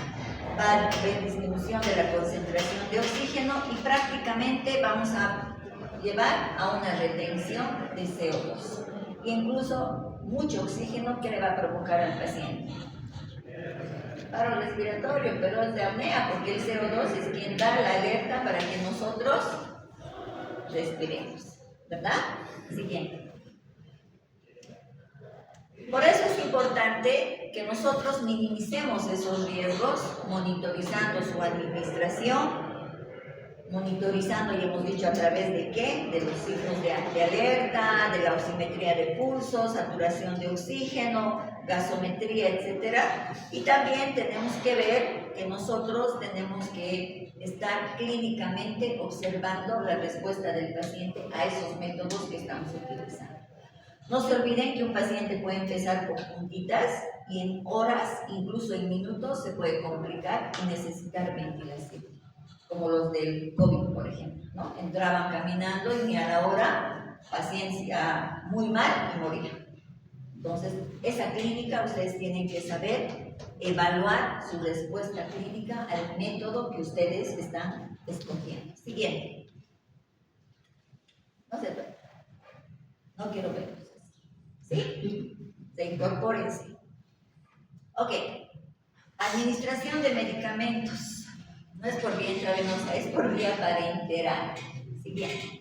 va a haber disminución de la concentración de oxígeno y prácticamente vamos a llevar a una retención de CO2. Incluso mucho oxígeno que le va a provocar al paciente. Paro respiratorio, pero es de apnea, porque el CO2 es quien da la alerta para que nosotros respiremos, ¿verdad? Siguiente. Por eso es importante que nosotros minimicemos esos riesgos, monitorizando su administración, monitorizando, y hemos dicho a través de qué, de los signos de alerta, de la oximetría de pulso, saturación de oxígeno, gasometría, etcétera. Y también tenemos que ver que nosotros tenemos que estar clínicamente observando la respuesta del paciente a esos métodos que estamos utilizando. No se olviden que un paciente puede empezar con puntitas y en horas, incluso en minutos, se puede complicar y necesitar ventilación, como los del COVID, por ejemplo, ¿no? Entraban caminando y ni a la hora, paciencia muy mal y morían. Entonces, esa clínica ustedes tienen que saber evaluar su respuesta clínica al método que ustedes están escogiendo. Siguiente. No se ve. No quiero verlos. ¿Sí? Se incorpórense. Ok. Administración de medicamentos. No es por vía intravenosa, es por vía parenteral. Siguiente.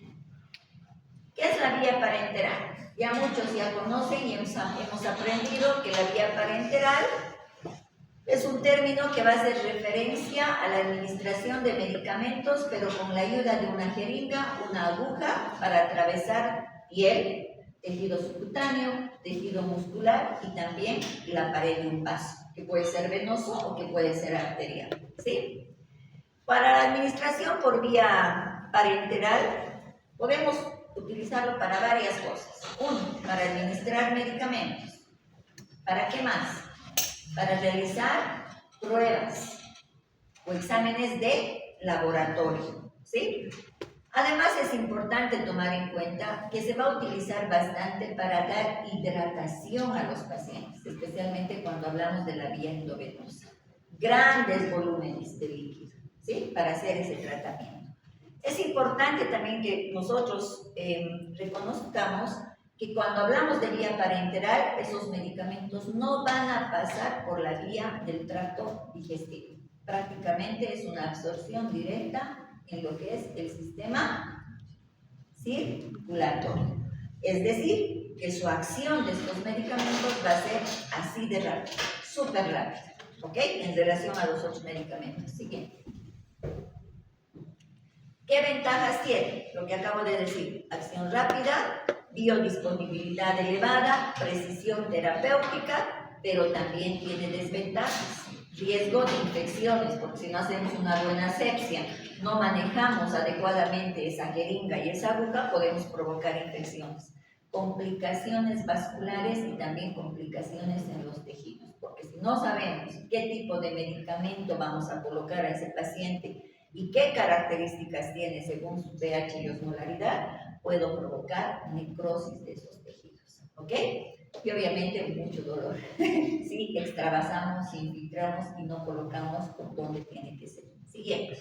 ¿Qué es la vía parenteral? Ya muchos ya conocen y hemos aprendido que la vía parenteral es un término que va a hacer referencia a la administración de medicamentos, pero con la ayuda de una jeringa, una aguja para atravesar piel, tejido subcutáneo, tejido muscular y también la pared de un vaso, que puede ser venoso o que puede ser arterial, ¿sí? Para la administración por vía parenteral podemos utilizarlo para varias cosas. Uno, para administrar medicamentos. ¿Para qué más? Para realizar pruebas o exámenes de laboratorio, ¿sí? Además es importante tomar en cuenta que se va a utilizar bastante para dar hidratación a los pacientes, especialmente cuando hablamos de la vía endovenosa. Grandes volúmenes de líquido, ¿sí? Para hacer ese tratamiento. Es importante también que nosotros reconozcamos que cuando hablamos de vía parenteral, esos medicamentos no van a pasar por la vía del tracto digestivo. Prácticamente es una absorción directa en lo que es el sistema circulatorio. Es decir, que su acción de estos medicamentos va a ser así de rápida, súper rápida, ¿ok? En relación a los otros medicamentos. Siguiente. ¿Qué ventajas tiene? Lo que acabo de decir, acción rápida, biodisponibilidad elevada, precisión terapéutica, pero también tiene desventajas. Riesgo de infecciones, porque si no hacemos una buena asepsia, no manejamos adecuadamente esa jeringa y esa aguja, podemos provocar infecciones. Complicaciones vasculares y también complicaciones en los tejidos, porque si no sabemos qué tipo de medicamento vamos a colocar a ese paciente y qué características tiene según su pH y osmolaridad, puedo provocar necrosis de esos tejidos, ¿ok? Y obviamente mucho dolor. Sí, extravasamos, infiltramos y no colocamos donde tiene que ser. Siguiente.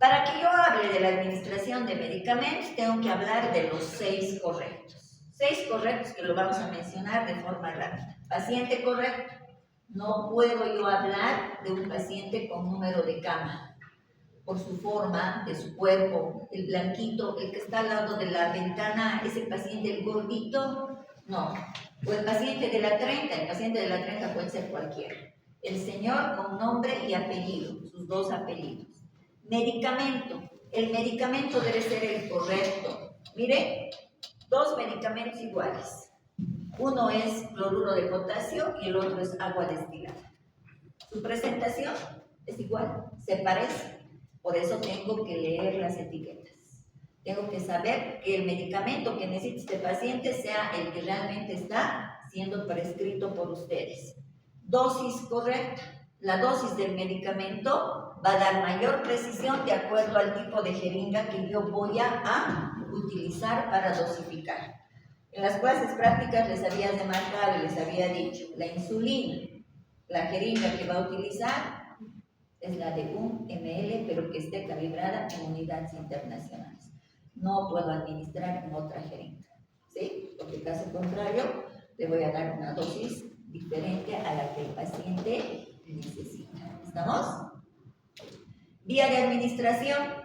Para que yo hable de la administración de medicamentos, tengo que hablar de los 6 correctos. 6 correctos que lo vamos a mencionar de forma rápida. Paciente correcto. No puedo yo hablar de un paciente con número de cama, por su forma, de su cuerpo, el blanquito, el que está al lado de la ventana, ese paciente, el gordito, no. O el paciente de la 30, el paciente de la 30 puede ser cualquiera. El señor con nombre y apellido, sus 2 apellidos. Medicamento. El medicamento debe ser el correcto. Mire, 2 medicamentos iguales. Uno es cloruro de potasio y el otro es agua destilada. Su presentación es igual, se parece. Por eso tengo que leer las etiquetas. Tengo que saber que el medicamento que necesita este paciente sea el que realmente está siendo prescrito por ustedes. Dosis correcta. La dosis del medicamento va a dar mayor precisión de acuerdo al tipo de jeringa que yo voy a utilizar para dosificar. En las clases prácticas les había demarcado y les había dicho, la insulina, la jeringa que va a utilizar es la de 1 ml, pero que esté calibrada en unidades internacionales. No puedo administrar en otra jeringa, ¿sí? Porque en caso contrario, le voy a dar una dosis diferente a la que el paciente necesita. ¿Estamos? Vía de administración.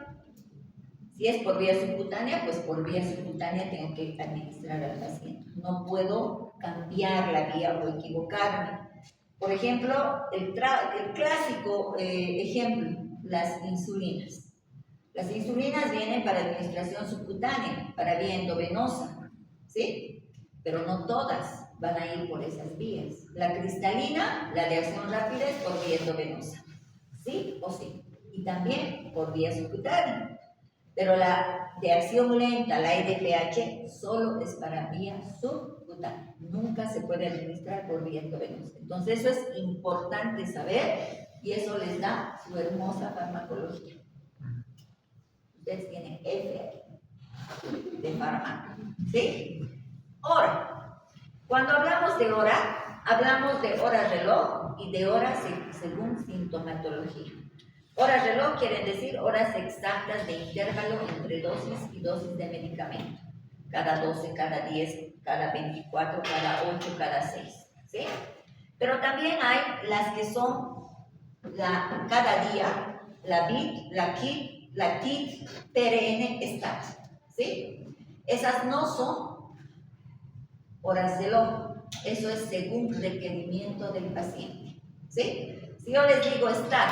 Si es por vía subcutánea, pues por vía subcutánea tengo que administrar al paciente. No puedo cambiar la vía o equivocarme. Por ejemplo, el clásico ejemplo, las insulinas. Las insulinas vienen para administración subcutánea, para vía endovenosa, ¿sí? Pero no todas van a ir por esas vías. La cristalina, la de acción rápida, es por vía endovenosa, ¿sí o sí? Y también por vía subcutánea. Pero la de acción lenta, la EDPH, solo es para vía subcutánea. Nunca se puede administrar por vía endovenosa. Entonces eso es importante saber y eso les da su hermosa farmacología. Ustedes tienen F aquí, de fármaco, ¿sí? Hora. Cuando hablamos de hora reloj y de hora según sintomatología. Horas reloj quieren decir horas exactas de intervalo entre dosis y dosis de medicamento. Cada 12, cada 10, cada 24, cada 8, cada 6. ¿Sí? Pero también hay las que son cada día, la BIT, la KIT, la TIT, PRN, STAT. ¿Sí? Esas no son horas reloj. Eso es según requerimiento del paciente. ¿Sí? Si yo les digo STAT,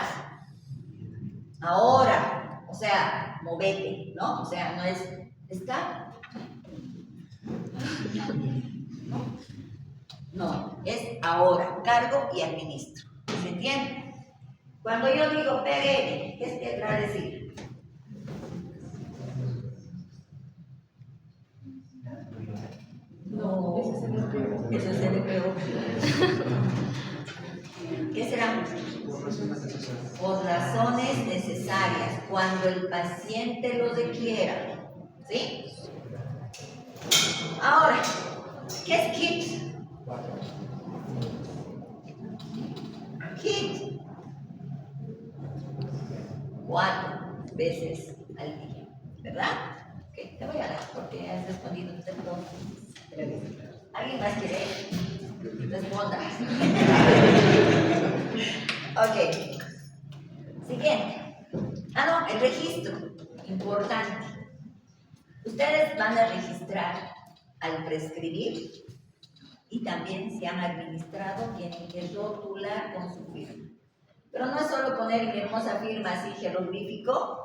ahora, o sea, movete, ¿no? O sea, no es, ¿está? No, es ahora, cargo y administro. ¿Se entiende? Cuando yo digo PRN, ¿qué querrá decir? No, eso es el EPO. ¿Qué será? Por razones necesarias, cuando el paciente lo requiera. ¿Sí? Ahora, ¿qué es KIT? KIT. 4 veces al día, ¿verdad? Ok, te voy a dar porque has respondido usted 2 veces. ¿Alguien más quiere? Responda. Ok. Siguiente. No, el registro. Importante. Ustedes van a registrar al prescribir y también si han administrado tienen que rotular con su firma. Pero no es solo poner mi hermosa firma así jeroglífico.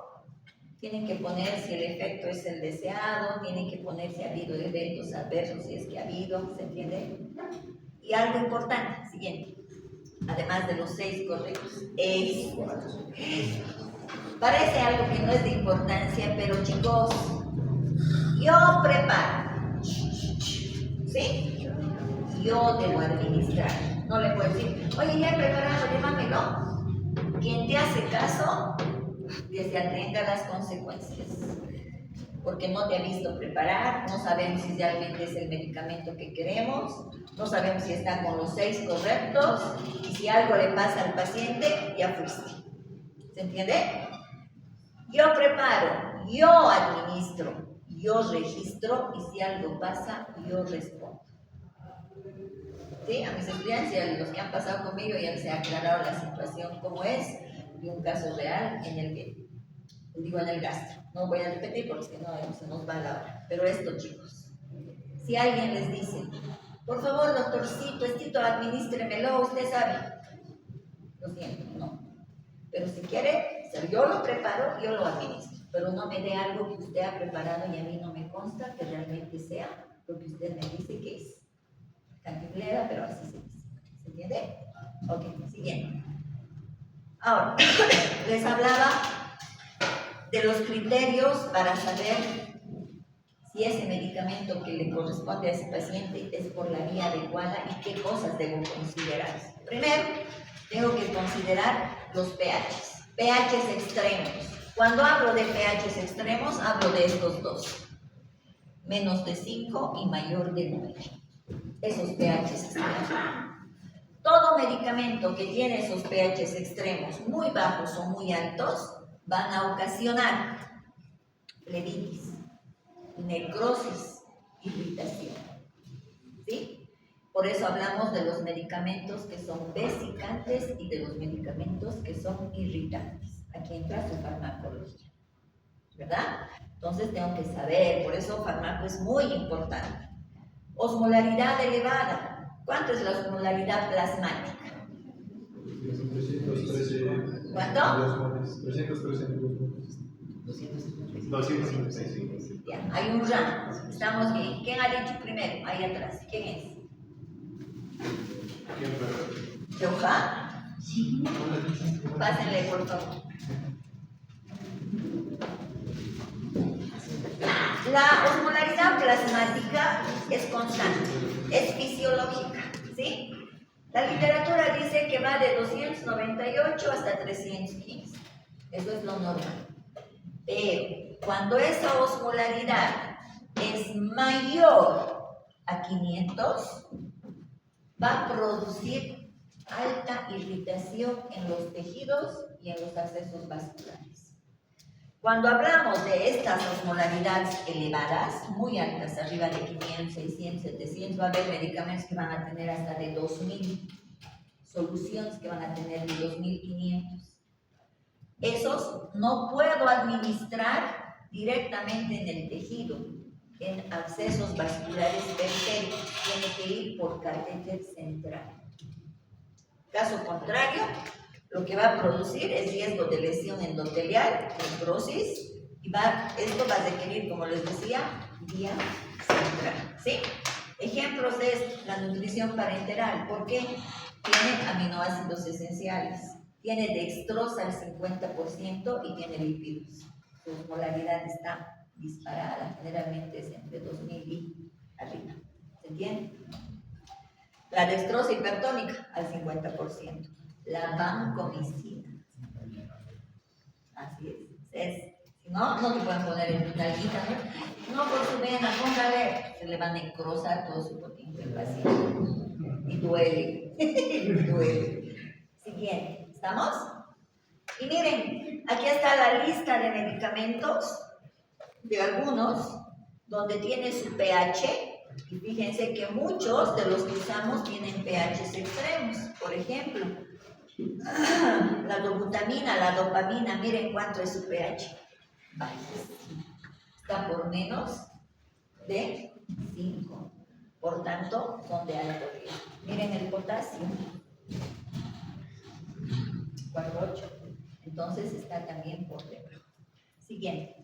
Tienen que poner si el efecto es el deseado, tienen que poner si ha habido eventos adversos, si es que ha habido, ¿se entiende? Y algo importante, siguiente, además de los 6 correctos, parece algo que no es de importancia, pero chicos, yo preparo, ¿sí? Yo debo administrar, no le puedo decir, oye, ya he preparado, llévamelo. Quien te hace caso, que se atenga a las consecuencias, porque no te ha visto preparar, no sabemos si realmente es el medicamento que queremos, no sabemos si está con los 6 correctos, y si algo le pasa al paciente, ya fuiste. ¿Se entiende? Yo preparo, yo administro, yo registro y si algo pasa, yo respondo. ¿Sí? A mis estudiantes y a los que han pasado conmigo ya les he aclarado la situación como es de un caso real en el que, digo, en el gastro. No voy a repetir porque si no se nos va la hora. Pero esto, chicos, si alguien les dice, por favor, doctorcito, administremelo, usted sabe. Lo siento, no. Pero si quiere, yo lo preparo, yo lo administro. Pero no me dé algo que usted ha preparado y a mí no me consta que realmente sea lo que usted me dice que es. Cantiflera, pero así se dice. ¿Se entiende? Ok, siguiente. Ahora, les hablaba de los criterios para saber si ese medicamento que le corresponde a ese paciente es por la vía adecuada y qué cosas debo considerar. Primero, tengo que considerar los pHs, pHs extremos. Cuando hablo de pHs extremos, hablo de estos dos, menos de 5 y mayor de 9. Esos pHs extremos. Todo medicamento que tiene esos pHs extremos muy bajos o muy altos van a ocasionar flebitis, necrosis, irritación. ¿Sí? Por eso hablamos de los medicamentos que son vesicantes y de los medicamentos que son irritantes. Aquí entra su farmacología, ¿verdad? Entonces tengo que saber, por eso farmaco es muy importante. Osmolaridad elevada. ¿Cuánto es la osmolaridad plasmática? 313. ¿Cuánto? 255. Ya, hay un rango. Estamos bien. ¿Quién ha dicho primero? Ahí atrás. ¿Quién es? ¿Johan? Sí. Pásenle, por favor. La osmolaridad plasmática es constante, es fisiológica, ¿sí? La literatura dice que va de 298 hasta 315. Eso es lo normal. Pero cuando esa osmolaridad es mayor a 500, va a producir alta irritación en los tejidos y en los accesos vasculares. Cuando hablamos de estas osmolaridades elevadas, muy altas, arriba de 500, 600, 700, va a haber medicamentos que van a tener hasta de 2000, soluciones que van a tener de 2500. Esos no puedo administrar directamente en el tejido, en accesos vasculares periféricos, tiene que ir por catéter central. Caso contrario, lo que va a producir es riesgo de lesión endotelial, necrosis, y esto va a requerir, como les decía, vía central. ¿Sí? Ejemplos de esto, la nutrición parenteral. ¿Por qué? Tiene aminoácidos esenciales, tiene dextrosa al 50% y tiene lípidos. Su osmolaridad está disparada, generalmente es entre 2000 y arriba. ¿Se entiende? La dextrosa hipertónica al 50%. La vancomicina. Así es. Si no, no te pueden poner en tu nalguita, ¿no? No, por su vena, póngale. Se le va a necrosar todo su potente al paciente. Y duele. Duele. Siguiente. ¿Estamos? Y miren, aquí está la lista de medicamentos de algunos donde tiene su pH. Y fíjense que muchos de los que usamos tienen pHs extremos. Por ejemplo, la dobutamina, la dopamina, miren cuánto es su pH. Está por menos de 5. Por tanto, son de alto riesgo. Miren el potasio. 4,8. Entonces está también por debajo. Siguiente.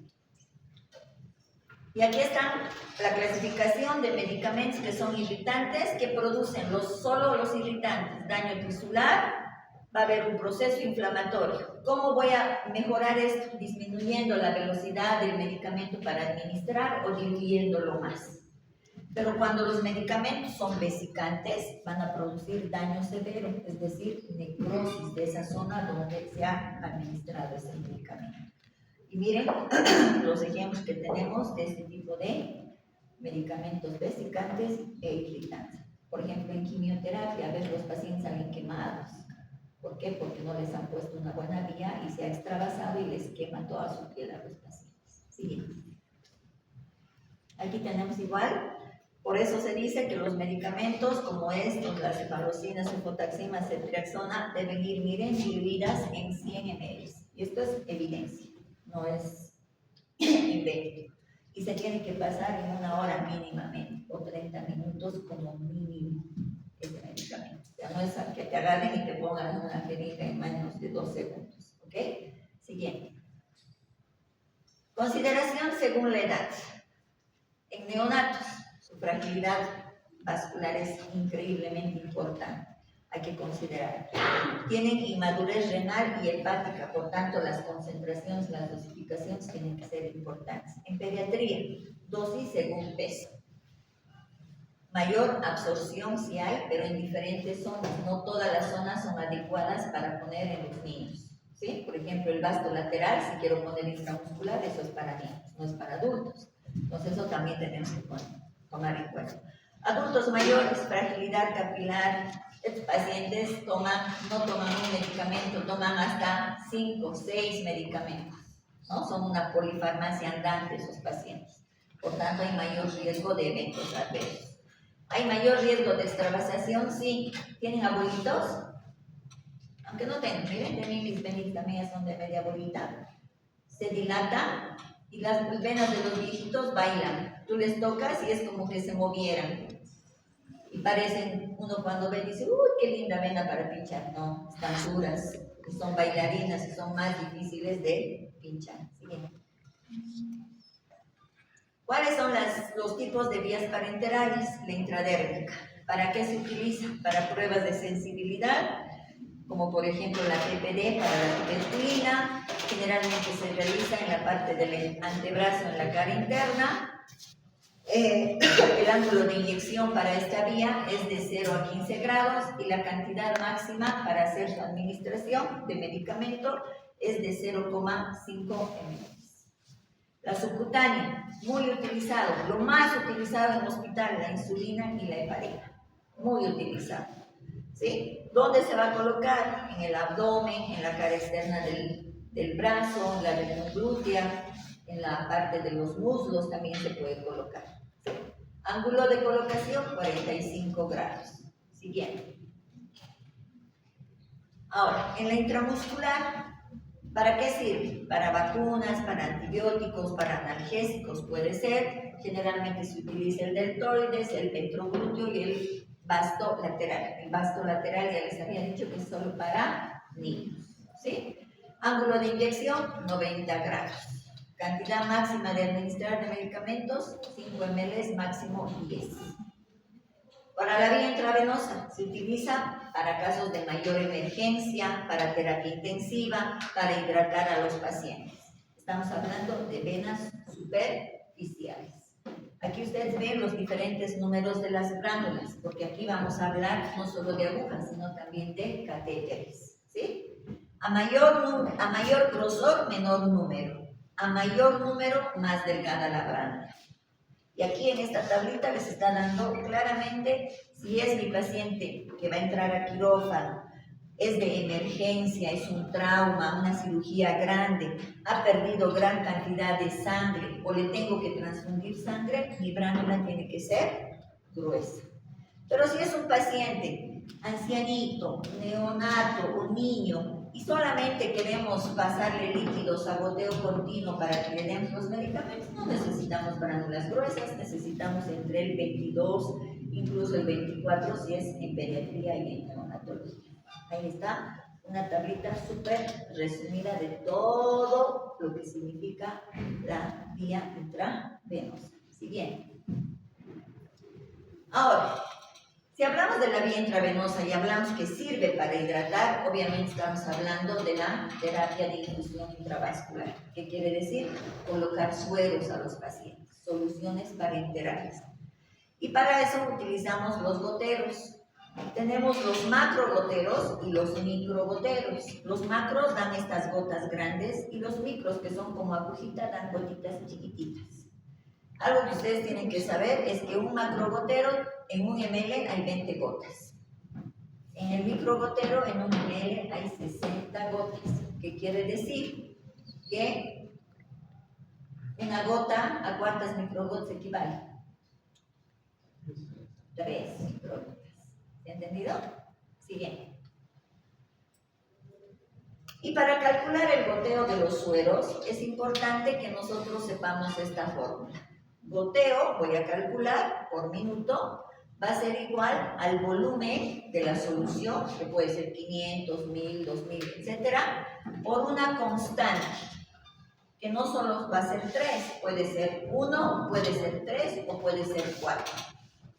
Y aquí está la clasificación de medicamentos que son irritantes, que producen solo los irritantes. Daño tisular, va a haber un proceso inflamatorio. ¿Cómo voy a mejorar esto? Disminuyendo la velocidad del medicamento para administrar o diluyéndolo más. Pero cuando los medicamentos son vesicantes, van a producir daño severo, es decir, necrosis de esa zona donde se ha administrado ese medicamento. Y miren los ejemplos que tenemos de este tipo de medicamentos vesicantes e irritantes. Por ejemplo, en quimioterapia, a veces los pacientes salen quemados ¿Por qué? Porque no les han puesto una buena vía y se ha extravasado y les quema toda su piel a los pacientes. Siguiente. Aquí tenemos igual, por eso se dice que los medicamentos como estos, la cefalocina, cefotaxima, ceftriaxona, deben ir, miren, diluidas en 100 ml. Y esto es evidencia, no es invento. Y se tiene que pasar en 1 hora mínimamente, o 30 minutos como mínimo, ese medicamento. O sea, no es que te agarren y te pongan una jeringa en menos de 2 segundos. ¿Ok? Siguiente. Consideración según la edad. En neonatos, su fragilidad vascular es increíblemente importante. Hay que considerar. Tienen inmadurez renal y hepática, por tanto las concentraciones, las dosificaciones tienen que ser importantes. En pediatría, dosis según peso. Mayor absorción si hay, pero en diferentes zonas. No todas las zonas son adecuadas para poner en los niños. ¿Sí? Por ejemplo, el vasto lateral, si quiero poner intramuscular, eso es para niños, no es para adultos. Entonces eso también tenemos que tomar en cuenta. Adultos mayores, fragilidad capilar. Estos pacientes no toman un medicamento, toman hasta 5 o 6 medicamentos, ¿no? Son una polifarmacia andante esos pacientes. Por tanto, hay mayor riesgo de eventos adversos. ¿Hay mayor riesgo de extravasación? Sí. ¿Tienen abuelitos? Aunque no tengan, miren, mis venas también son de media bolita. Se dilatan y las venas de los viejitos bailan. Tú les tocas y es como que se movieran. Y parecen, uno cuando ve dice, uy, qué linda vena para pinchar. No, están duras, son bailarinas y son más difíciles de pinchar. Siguiente. ¿Cuáles son los tipos de vías parenterales? La intradérmica. ¿Para qué se utiliza? Para pruebas de sensibilidad, como por ejemplo la PPD para la tuberculina. Generalmente se realiza en la parte del antebrazo, en la cara interna. El ángulo de inyección para esta vía es de 0 a 15 grados y la cantidad máxima para hacer su administración de medicamento es de 0,5 ml. La subcutánea, muy utilizado, lo más utilizado en el hospital, la insulina y la heparina, muy utilizado. ¿Sí? ¿Dónde se va a colocar? En el abdomen, en la cara externa del brazo, en la región glútea, en la parte de los muslos también se puede colocar. ¿Sí? Ángulo de colocación, 45 grados. Siguiente. Ahora, en la intramuscular, ¿para qué sirve? Para vacunas, para antibióticos, para analgésicos puede ser. Generalmente se utiliza el deltoides, el ventroglúteo y el vasto lateral. El vasto lateral ya les había dicho que es solo para niños. ¿Sí? Ángulo de inyección, 90 grados. Cantidad máxima de administrar de medicamentos, 5 ml, máximo 10. Para la vía intravenosa, se utiliza para casos de mayor emergencia, para terapia intensiva, para hidratar a los pacientes. Estamos hablando de venas superficiales. Aquí ustedes ven los diferentes números de las glándulas, porque aquí vamos a hablar no solo de agujas, sino también de catéteres. ¿Sí? A mayor grosor, menor número. A mayor número, más delgada la glándula. Y aquí en esta tablita les está dando claramente si es mi paciente que va a entrar a quirófano, es de emergencia, es un trauma, una cirugía grande, ha perdido gran cantidad de sangre o le tengo que transfundir sangre, mi glánula tiene que ser gruesa. Pero si es un paciente ancianito, neonato o niño y solamente queremos pasarle líquidos a goteo continuo para que le demos los medicamentos, no necesitamos glánulas gruesas, necesitamos entre el 22, incluso el 24 si es en pediatría y en neonatología. Ahí está una tablita súper resumida de todo lo que significa la vía intravenosa. Siguiente. Ahora, si hablamos de la vía intravenosa y hablamos que sirve para hidratar, obviamente estamos hablando de la terapia de infusión intravascular. ¿Qué quiere decir? Colocar sueros a los pacientes, soluciones parenterales. Y para eso utilizamos los goteros. Tenemos los macrogoteros y los microgoteros. Los macros dan estas gotas grandes y los micros, que son como agujitas, dan gotitas chiquititas. Algo que ustedes tienen que saber es que un macrogotero en 1 ml hay 20 gotas. En el microgotero en 1 ml hay quiere decir que una gota, ¿a cuántas microgotas equivale? 3 microgotas. ¿Se ha entendido? Siguiente. Y para calcular el goteo de los sueros, es importante que nosotros sepamos esta fórmula. Goteo, voy a calcular por minuto, va a ser igual al volumen de la solución, que puede ser 500, 1000, 2000, etcétera, por una constante, que no solo va a ser 3, puede ser 1, puede ser 3 o puede ser 4,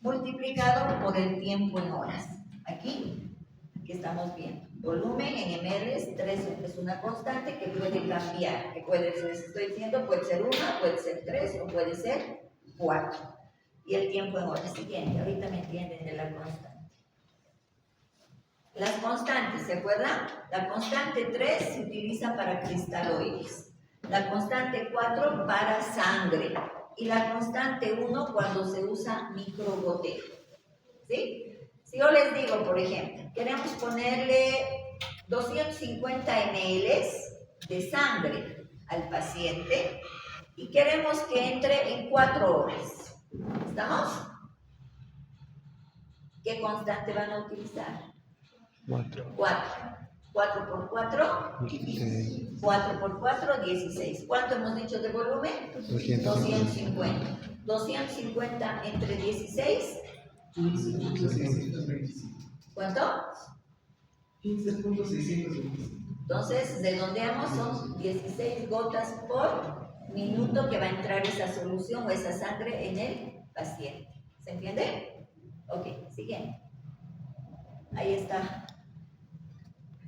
multiplicado por el tiempo en horas. Aquí estamos viendo. Volumen en ml, 3 es una constante que puede cambiar, que puede ser, estoy diciendo, puede ser 1, puede ser 3 o puede ser 4. Y el tiempo en horas. Siguiente, ahorita me entienden de la constante. Las constantes, ¿se acuerdan? La constante 3 se utiliza para cristaloides. La constante 4 para sangre. Y la constante 1 cuando se usa microgoteo. ¿Sí? Si yo les digo, por ejemplo, queremos ponerle 250 ml de sangre al paciente y queremos que entre en 4 horas. ¿Estamos? ¿Qué constante van a utilizar? 4. 4 por 4, 16. 4 por 4, 16. ¿Cuánto hemos dicho de volumen? 250. 250 entre 16. ¿Cuánto? 15.625. Entonces, redondeamos, son 16 gotas por minuto que va a entrar esa solución o esa sangre en el paciente. ¿Se entiende? Ok, siguiente. Ahí está.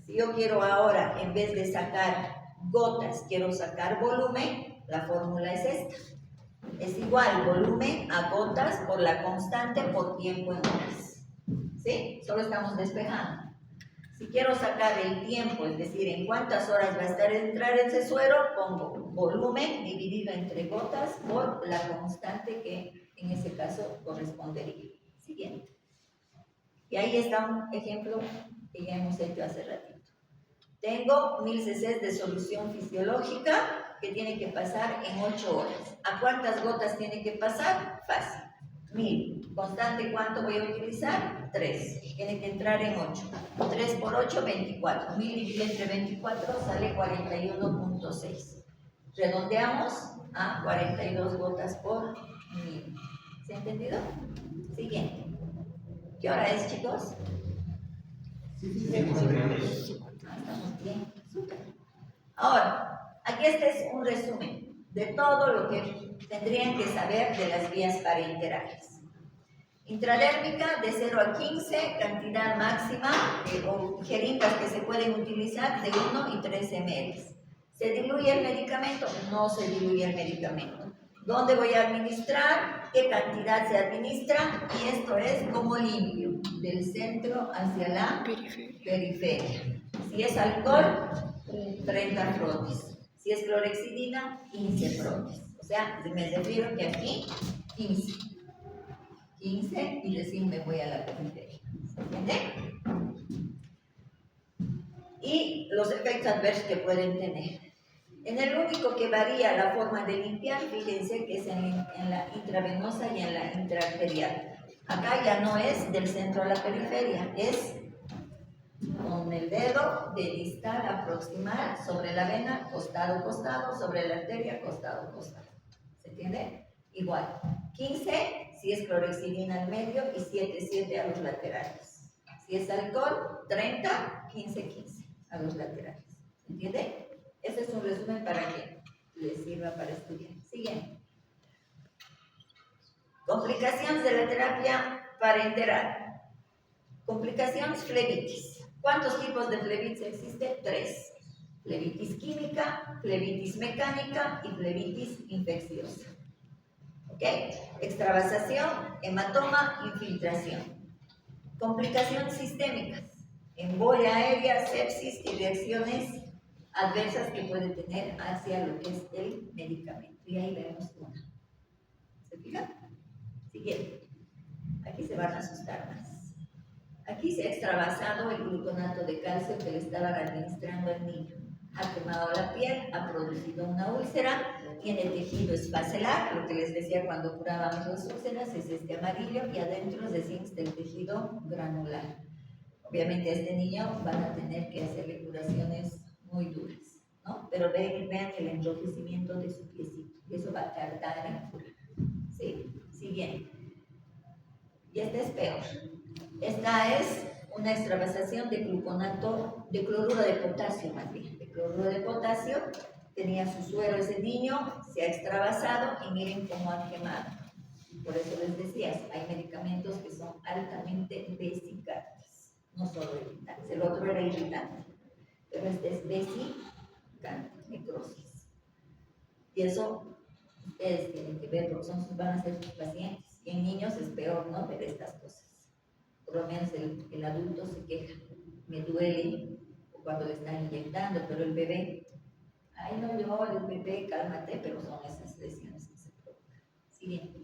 Si yo quiero ahora, en vez de sacar gotas, quiero sacar volumen, la fórmula es esta. Es igual volumen a gotas por la constante por tiempo en horas. ¿Sí? Solo estamos despejando. Si quiero sacar el tiempo, es decir, en cuántas horas va a estar entrar ese suero, pongo volumen dividido entre gotas por la constante que en ese caso correspondería. Siguiente. Y ahí está un ejemplo que ya hemos hecho hace ratito. Tengo 1000 cc de solución fisiológica que tiene que pasar en 8 horas. ¿A cuántas gotas tiene que pasar? Fácil. 1000. Constante, ¿cuánto voy a utilizar? 3. Tiene que entrar en 8. 3 por 8, 24. 1000 dividido entre 24 sale 41.6. Redondeamos a 42 gotas por 1000. ¿Se ha entendido? Siguiente. ¿Qué hora es, chicos? Estamos bien. Súper. Ahora, aquí este es un resumen de todo lo que tendrían que saber de las vías parenterales. Intradérmica de 0 a 15, cantidad máxima o jeringas que se pueden utilizar de 1 y 3 ml. ¿Se diluye el medicamento? No se diluye el medicamento. ¿Dónde voy a administrar? ¿Qué cantidad se administra? Y esto es como limpio, del centro hacia la periferia. Si es alcohol, 30 frotes. Si es clorexidina, 15 frotes. O sea, me refiero que aquí, 15. 15 y recién me voy a la periferia. ¿Se entiende? Y los efectos adversos que pueden tener. En el único que varía la forma de limpiar, fíjense que es en la intravenosa y en la intraarterial. Acá ya no es del centro a la periferia, es con el dedo de distal a proximal sobre la vena, costado, costado, sobre la arteria, costado, costado. ¿Se entiende? Igual. 15 si es clorexidina al medio y 7 a los laterales. Si es alcohol, 30, 15 a los laterales. ¿Se entiende? Este es un resumen para que les sirva para estudiar. Siguiente. Complicaciones de la terapia parenteral. Complicaciones flebitis. ¿Cuántos tipos de flebitis existen? 3. Flebitis química, flebitis mecánica y flebitis infecciosa. ¿Ok? Extravasación, hematoma, infiltración. Complicaciones sistémicas. Embolia aérea, sepsis y reacciones adversas que puede tener hacia lo que es el medicamento. Y ahí vemos una. ¿Se fijan? Siguiente. Aquí se van a asustar más. Aquí se ha extravasado el gluconato de calcio que le estaban administrando al niño. ha quemado la piel, ha producido una úlcera, tiene tejido espacelar, lo que les decía cuando curábamos las úlceras, es este amarillo, y adentro es el tejido granular. Obviamente a este niño van a tener que hacerle curaciones muy duras, ¿no? Pero vean el enrojecimiento de su piecito, eso va a tardar en curar. ¿Sí? Siguiente. Y esta es peor. Esta es una extravasación de gluconato, de cloruro de potasio más bien, de cloruro de potasio. Tenía su suero ese niño, se ha extravasado y miren cómo ha quemado. Por eso les decía, hay medicamentos que son altamente vesicantes, no solo irritantes. El otro era irritante, pero este es vesicante, necrosis. Y eso ustedes tienen que ver porque van a ser sus pacientes. Y en niños es peor no ver estas cosas. Por lo menos el adulto se queja, me duele, o cuando le están inyectando, pero el bebé, ay no llores, el bebé, cálmate, pero son esas lesiones que se provocan. Siguiente.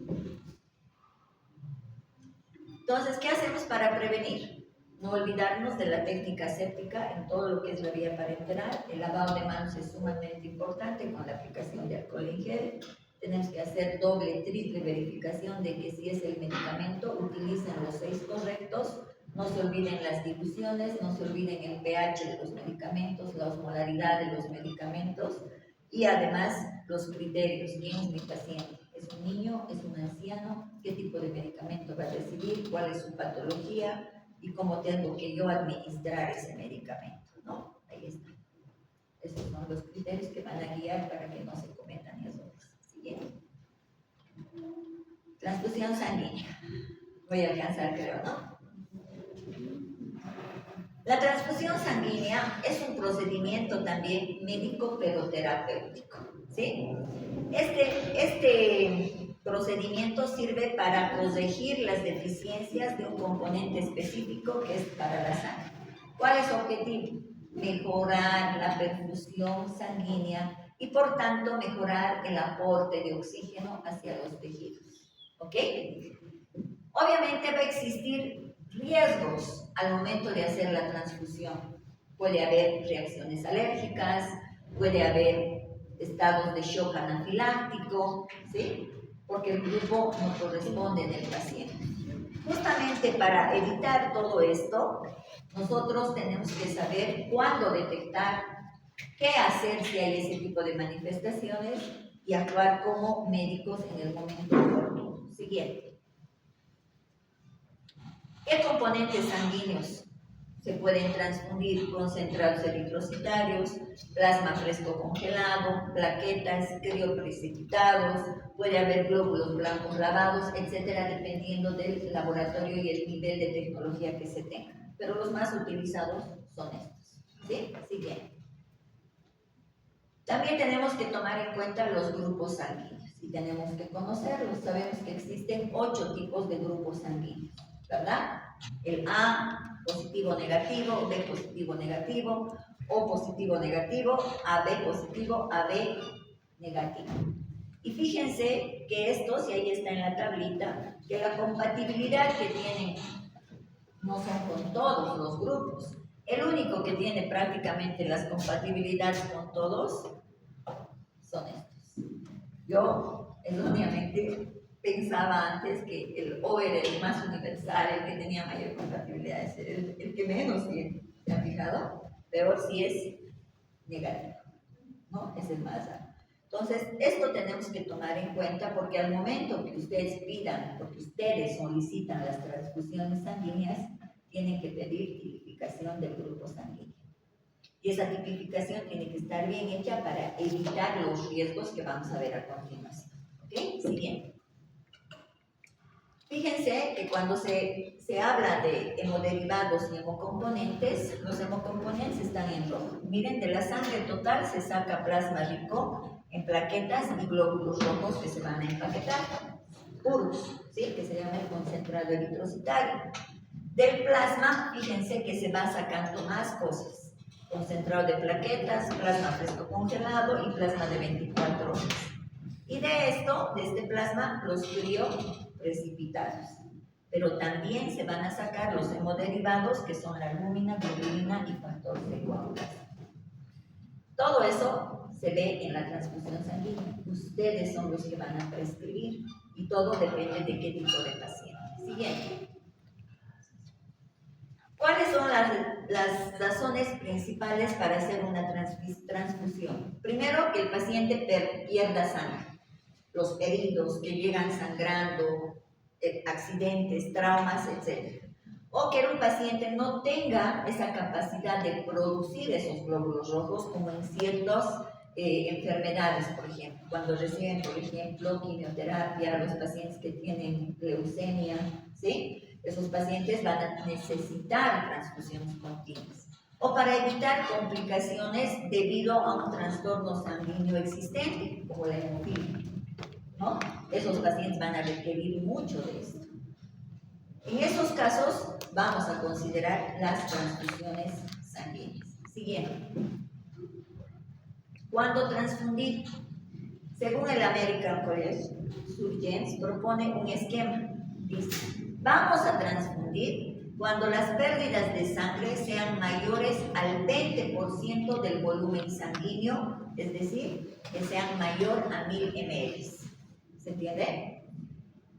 Entonces, ¿qué hacemos para prevenir? No olvidarnos de la técnica séptica en todo lo que es la vía parenteral. El lavado de manos es sumamente importante con la aplicación de alcohol en gel. Tenemos que hacer doble, triple verificación de que si es el medicamento, utilicen los 6 correctos. No se olviden las diluciones, no se olviden el pH de los medicamentos, la osmolaridad de los medicamentos y además los criterios. ¿Quién es mi paciente? ¿Es un niño? ¿Es un anciano? ¿Qué tipo de medicamento va a recibir? ¿Cuál es su patología? ¿Y cómo tengo que yo administrar ese medicamento? ¿No? Ahí está. Esos son los criterios que van a guiar para que no se cometan errores. Siguiente. Transfusión sanguínea. Voy a alcanzar, creo, ¿no? La transfusión sanguínea es un procedimiento también médico pero terapéutico, ¿sí? Este procedimiento sirve para corregir las deficiencias de un componente específico que es para la sangre. ¿Cuál es su objetivo? Mejorar la perfusión sanguínea y por tanto mejorar el aporte de oxígeno hacia los tejidos, ¿ok? Obviamente va a existir riesgos al momento de hacer la transfusión. Puede haber reacciones alérgicas, puede haber estados de shock anafiláctico, ¿sí? Porque el grupo no corresponde del paciente. Justamente para evitar todo esto, nosotros tenemos que saber cuándo detectar, qué hacer si hay ese tipo de manifestaciones y actuar como médicos en el momento oportuno. Siguiente. ¿Qué componentes sanguíneos se pueden transfundir? Concentrados eritrocitarios, plasma fresco congelado, plaquetas, crioprecipitados, puede haber glóbulos blancos lavados, etcétera, dependiendo del laboratorio y el nivel de tecnología que se tenga. Pero los más utilizados son estos. ¿Sí? Siguiente. También tenemos que tomar en cuenta los grupos sanguíneos y tenemos que conocerlos. Sabemos que existen 8 tipos de grupos sanguíneos, ¿verdad? El A positivo negativo, B positivo negativo, O positivo negativo, AB positivo, AB negativo. Y fíjense que estos, y ahí está en la tablita, que la compatibilidad que tienen no son con todos los grupos. El único que tiene prácticamente las compatibilidades con todos son estos. Yo, erróneamente, pensaba antes que el O era el más universal, el que tenía mayor compatibilidad, es el que menos tiene. ¿Se han fijado? Peor si es negativo, ¿no? Es el más alto. Entonces, esto tenemos que tomar en cuenta porque al momento que ustedes pidan, porque ustedes solicitan las transfusiones sanguíneas, tienen que pedir tipificación del grupo sanguíneo. Y esa tipificación tiene que estar bien hecha para evitar los riesgos que vamos a ver a continuación. ¿Ok? Siguiente. Fíjense que cuando se habla de hemoderivados y hemocomponentes, los hemocomponentes están en rojo. Miren, de la sangre total se saca plasma rico en plaquetas y glóbulos rojos que se van a empaquetar, puros, ¿sí? Que se llama el concentrado eritrocitario. Del plasma, fíjense que se va sacando más cosas. Concentrado de plaquetas, plasma fresco congelado y plasma de 24 horas. Y de esto, de este plasma, los crioprecipitados. Pero también se van a sacar los hemoderivados que son la albúmina, globulina y factor de coagulación. Todo eso se ve en la transfusión sanguínea. Ustedes son los que van a prescribir y todo depende de qué tipo de paciente. Siguiente. ¿Cuáles son las razones principales para hacer una transfusión? Primero, que el paciente pierda sangre. Los heridos que llegan sangrando, accidentes, traumas, etc. O que un paciente no tenga esa capacidad de producir esos glóbulos rojos como en ciertas enfermedades, por ejemplo. Cuando reciben, por ejemplo, quimioterapia, los pacientes que tienen leucemia, ¿sí? Esos pacientes van a necesitar transfusiones continuas. O para evitar complicaciones debido a un trastorno sanguíneo existente, como la hemofilia, ¿no? Esos pacientes van a requerir mucho de esto. En esos casos vamos a considerar las transfusiones sanguíneas. Siguiente. ¿Cuándo transfundir? Según el American College Surgeons propone un esquema. Dice, vamos a transfundir cuando las pérdidas de sangre sean mayores al 20% del volumen sanguíneo, es decir, que sean mayor a 1000 ml. ¿Se entiende?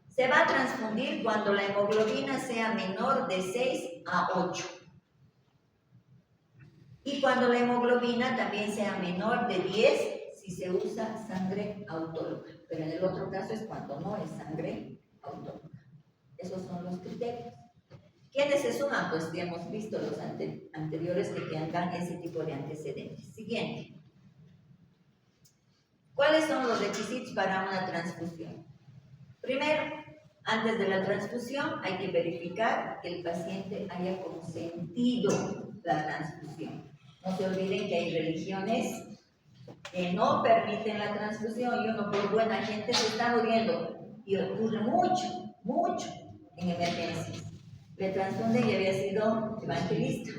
Se va a transfundir cuando la hemoglobina sea menor de 6 a 8. Y cuando la hemoglobina también sea menor de 10 si se usa sangre autóloga. Pero en el otro caso es cuando no es sangre autóloga. Esos son los criterios. ¿Quiénes se suman? Pues ya hemos visto los anteriores que tengan ese tipo de antecedentes. Siguiente. ¿Cuáles son los requisitos para una transfusión? Primero, antes de la transfusión hay que verificar que el paciente haya consentido la transfusión. No se olviden que hay religiones que no permiten la transfusión y uno por buena gente se está muriendo y ocurre mucho en emergencias. Le transfunde y había sido evangelista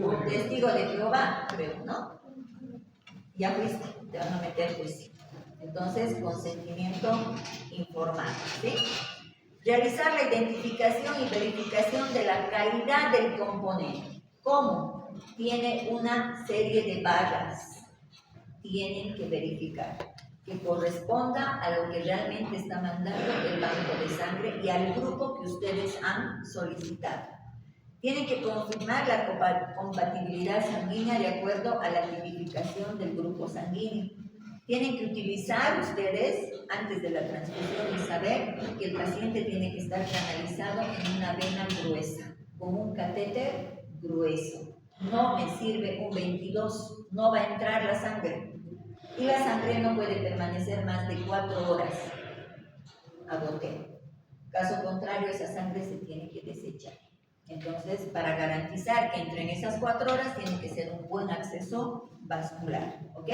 o testigo de Jehová, creo, ¿no? Ya fuiste, te van a meter juicio. Entonces, consentimiento informado, ¿sí? Realizar la identificación y verificación de la calidad del componente. ¿Cómo? Tiene una serie de barras. Tienen que verificar que corresponda a lo que realmente está mandando el banco de sangre y al grupo que ustedes han solicitado. Tienen que confirmar la compatibilidad sanguínea de acuerdo a la tipificación del grupo sanguíneo. Tienen que utilizar ustedes, antes de la transfusión, y saber que el paciente tiene que estar canalizado en una vena gruesa, con un catéter grueso. No me sirve un 22, no va a entrar la sangre. Y la sangre no puede permanecer más de 4 horas a goteo. Caso contrario, esa sangre se tiene que desechar. Entonces, para garantizar que entre en esas 4 horas, tiene que ser un buen acceso vascular, ¿ok?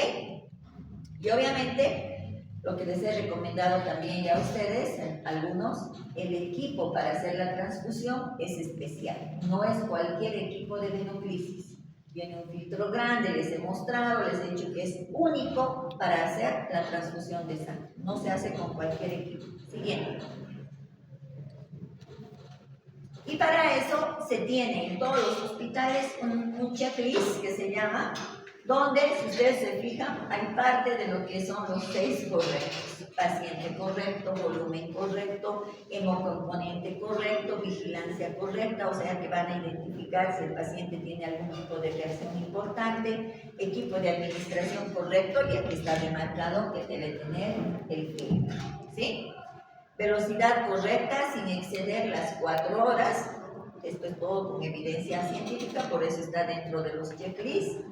Y obviamente, lo que les he recomendado también ya a ustedes, algunos, el equipo para hacer la transfusión es especial. No es cualquier equipo de venoclisis. Viene un filtro grande, les he mostrado, les he dicho que es único para hacer la transfusión de sangre. No se hace con cualquier equipo. Siguiente. Y para eso se tiene en todos los hospitales un checklist que se llama, donde, si ustedes se fijan, hay parte de lo que son los 6 correctos. Paciente correcto, volumen correcto, hemocomponente correcto, vigilancia correcta, o sea que van a identificar si el paciente tiene algún tipo de reacción importante, equipo de administración correcto, y aquí está demarcado que debe tener el filtro, ¿sí? Velocidad correcta sin exceder las 4 horas. Esto es todo con evidencia científica, por eso está dentro de los checklists.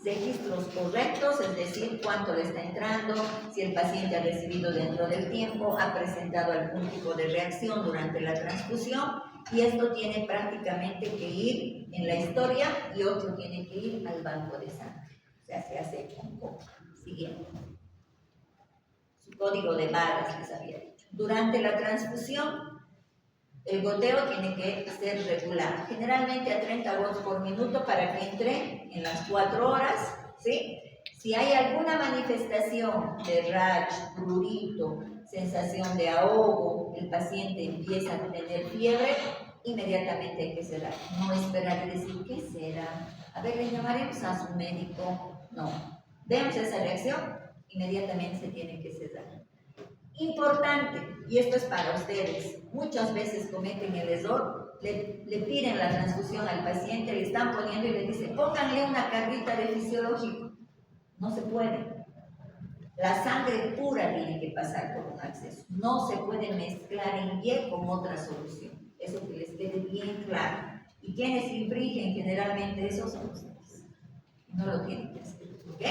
Registros correctos, es decir, cuánto le está entrando, si el paciente ha recibido dentro del tiempo, ha presentado algún tipo de reacción durante la transfusión, y esto tiene prácticamente que ir en la historia y otro tiene que ir al banco de sangre. O sea, se hace con poco. Siguiente. Su código de barras les había dicho. Durante la transfusión, el goteo tiene que ser regular, generalmente a 30 gotas por minuto para que entre en las 4 horas, ¿sí? Si hay alguna manifestación de rash, prurito, sensación de ahogo, el paciente empieza a tener fiebre, inmediatamente hay que cerrar. No esperar y decir, ¿qué será? A ver, le llamaremos a su médico. No, vemos esa reacción, inmediatamente se tiene que cesar. Importante, y esto es para ustedes, muchas veces cometen el error, le piden la transfusión al paciente, le están poniendo y le dicen, pónganle una carrita de fisiológico. No se puede. La sangre pura tiene que pasar por un acceso. No se puede mezclar en Y con otra solución. Eso que les quede bien claro. Y quienes infringen generalmente eso son ustedes. No lo tienen que hacer. ¿Ok?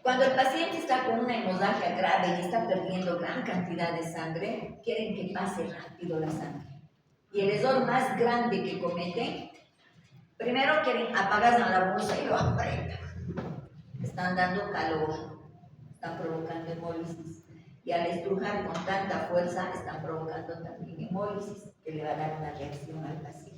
Cuando el paciente está con una hemorragia grave y está perdiendo gran cantidad de sangre, quieren que pase rápido la sangre. Y el error más grande que cometen, primero quieren apagar la bolsa y lo apretan. Están dando calor, están provocando hemólisis. Y al estrujar con tanta fuerza, están provocando también hemólisis, que le va a dar una reacción al paciente.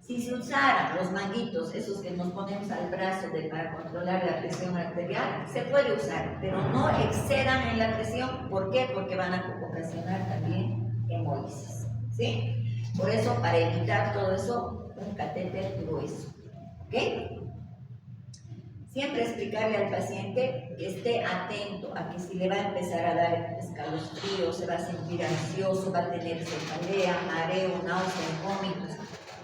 Si se usaran los manguitos, esos que nos ponemos al brazo para controlar la presión arterial, se puede usar, pero no excedan en la presión. ¿Por qué? Porque van a ocasionar también hemólisis. ¿Sí? Por eso, para evitar todo eso, un catéter grueso. ¿Ok? Siempre explicarle al paciente que esté atento a que si le va a empezar a dar escalofríos, se va a sentir ansioso, va a tener cefalea, mareo, náuseas, vómitos.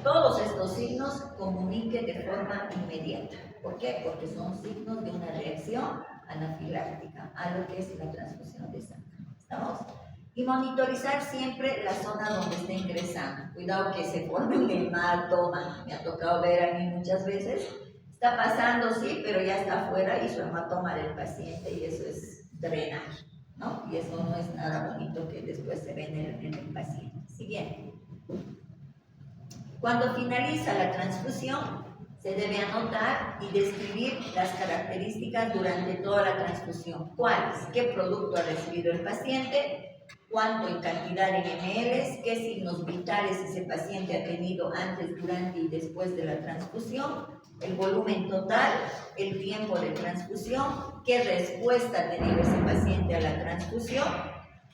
Todos estos signos comunique de forma inmediata. ¿Por qué? Porque son signos de una reacción anafiláctica a lo que es la transfusión de sangre. ¿Estamos? Y monitorizar siempre la zona donde está ingresando. Cuidado que se forme un hematoma. Me ha tocado ver a mí muchas veces. Está pasando, sí, pero ya está afuera y su hematoma del paciente y eso es drenaje, ¿no? Y eso no es nada bonito que después se ve en el paciente. Siguiente. Cuando finaliza la transfusión, se debe anotar y describir las características durante toda la transfusión. ¿Cuáles? ¿Qué producto ha recibido el paciente? ¿Cuánto en cantidad en ml? ¿Qué signos vitales ese paciente ha tenido antes, durante y después de la transfusión? El volumen total, el tiempo de transfusión, qué respuesta ha tenido ese paciente a la transfusión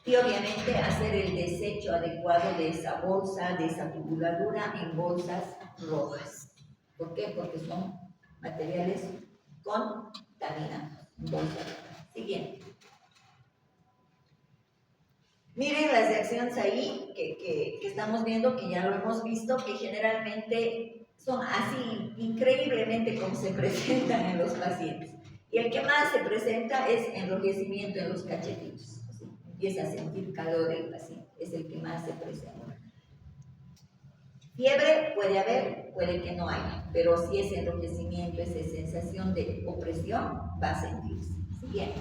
y obviamente hacer el desecho adecuado de esa bolsa, de esa tubuladura en bolsas rojas. ¿Por qué? Porque son materiales contaminados. Bolsas rojas. Siguiente. Miren las reacciones ahí que estamos viendo, que ya lo hemos visto, que generalmente son así increíblemente como se presentan en los pacientes. Y el que más se presenta es enrojecimiento en los cachetitos. ¿Sí? Empieza a sentir calor el paciente, es el que más se presenta. Fiebre puede haber, puede que no haya, pero si es enrojecimiento, esa sensación de opresión, va a sentirse. Siguiente.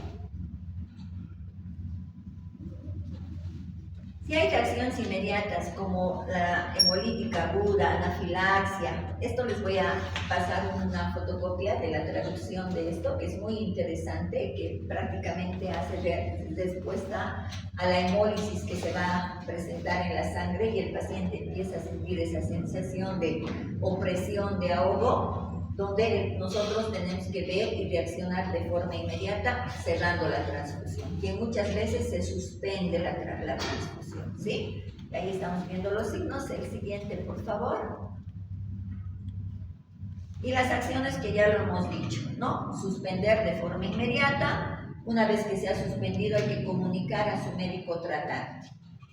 Si hay reacciones inmediatas como la hemolítica aguda, anafilaxia, esto les voy a pasar una fotocopia de la traducción de esto, que es muy interesante, que prácticamente hace respuesta a la hemólisis que se va a presentar en la sangre y el paciente empieza a sentir esa sensación de opresión, de ahogo, donde nosotros tenemos que ver y reaccionar de forma inmediata cerrando la transfusión, que muchas veces se suspende la transfusión, ¿sí? Y ahí estamos viendo los signos. El siguiente, por favor. Y las acciones que ya lo hemos dicho, ¿no? Suspender de forma inmediata. Una vez que se ha suspendido hay que comunicar a su médico tratante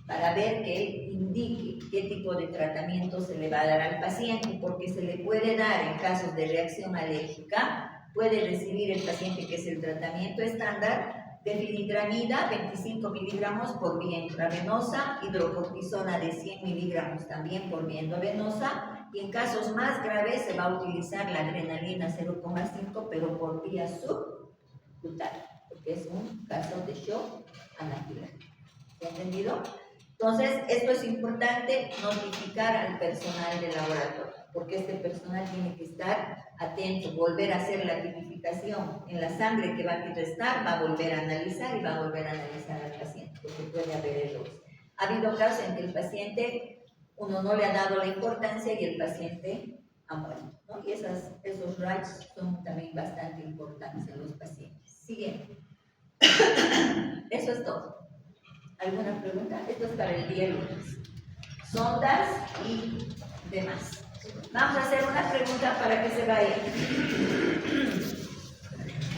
para ver que él indique qué tipo de tratamiento se le va a dar al paciente, porque se le puede dar en casos de reacción alérgica, puede recibir el paciente, que es el tratamiento estándar, de difenidramida, 25 miligramos por vía intravenosa, hidrocortisona de 100 miligramos también por vía endovenosa, y en casos más graves se va a utilizar la adrenalina 0,5, pero por vía subcutánea, porque es un caso de shock anafiláctico. ¿Se ha entendido? Entonces, esto es importante notificar al personal del laboratorio, porque este personal tiene que estar atento, volver a hacer la tipificación en la sangre que va a restar, va a volver a analizar y va a volver a analizar al paciente, porque puede haber errores. Ha habido casos en que el paciente, uno no le ha dado la importancia y el paciente ha muerto, ¿no? Y esos rayos son también bastante importantes en los pacientes. Siguiente. Eso es todo. ¿Alguna pregunta? Esto es para el día lunes. Sondas y demás. Vamos a hacer una pregunta para que se vaya.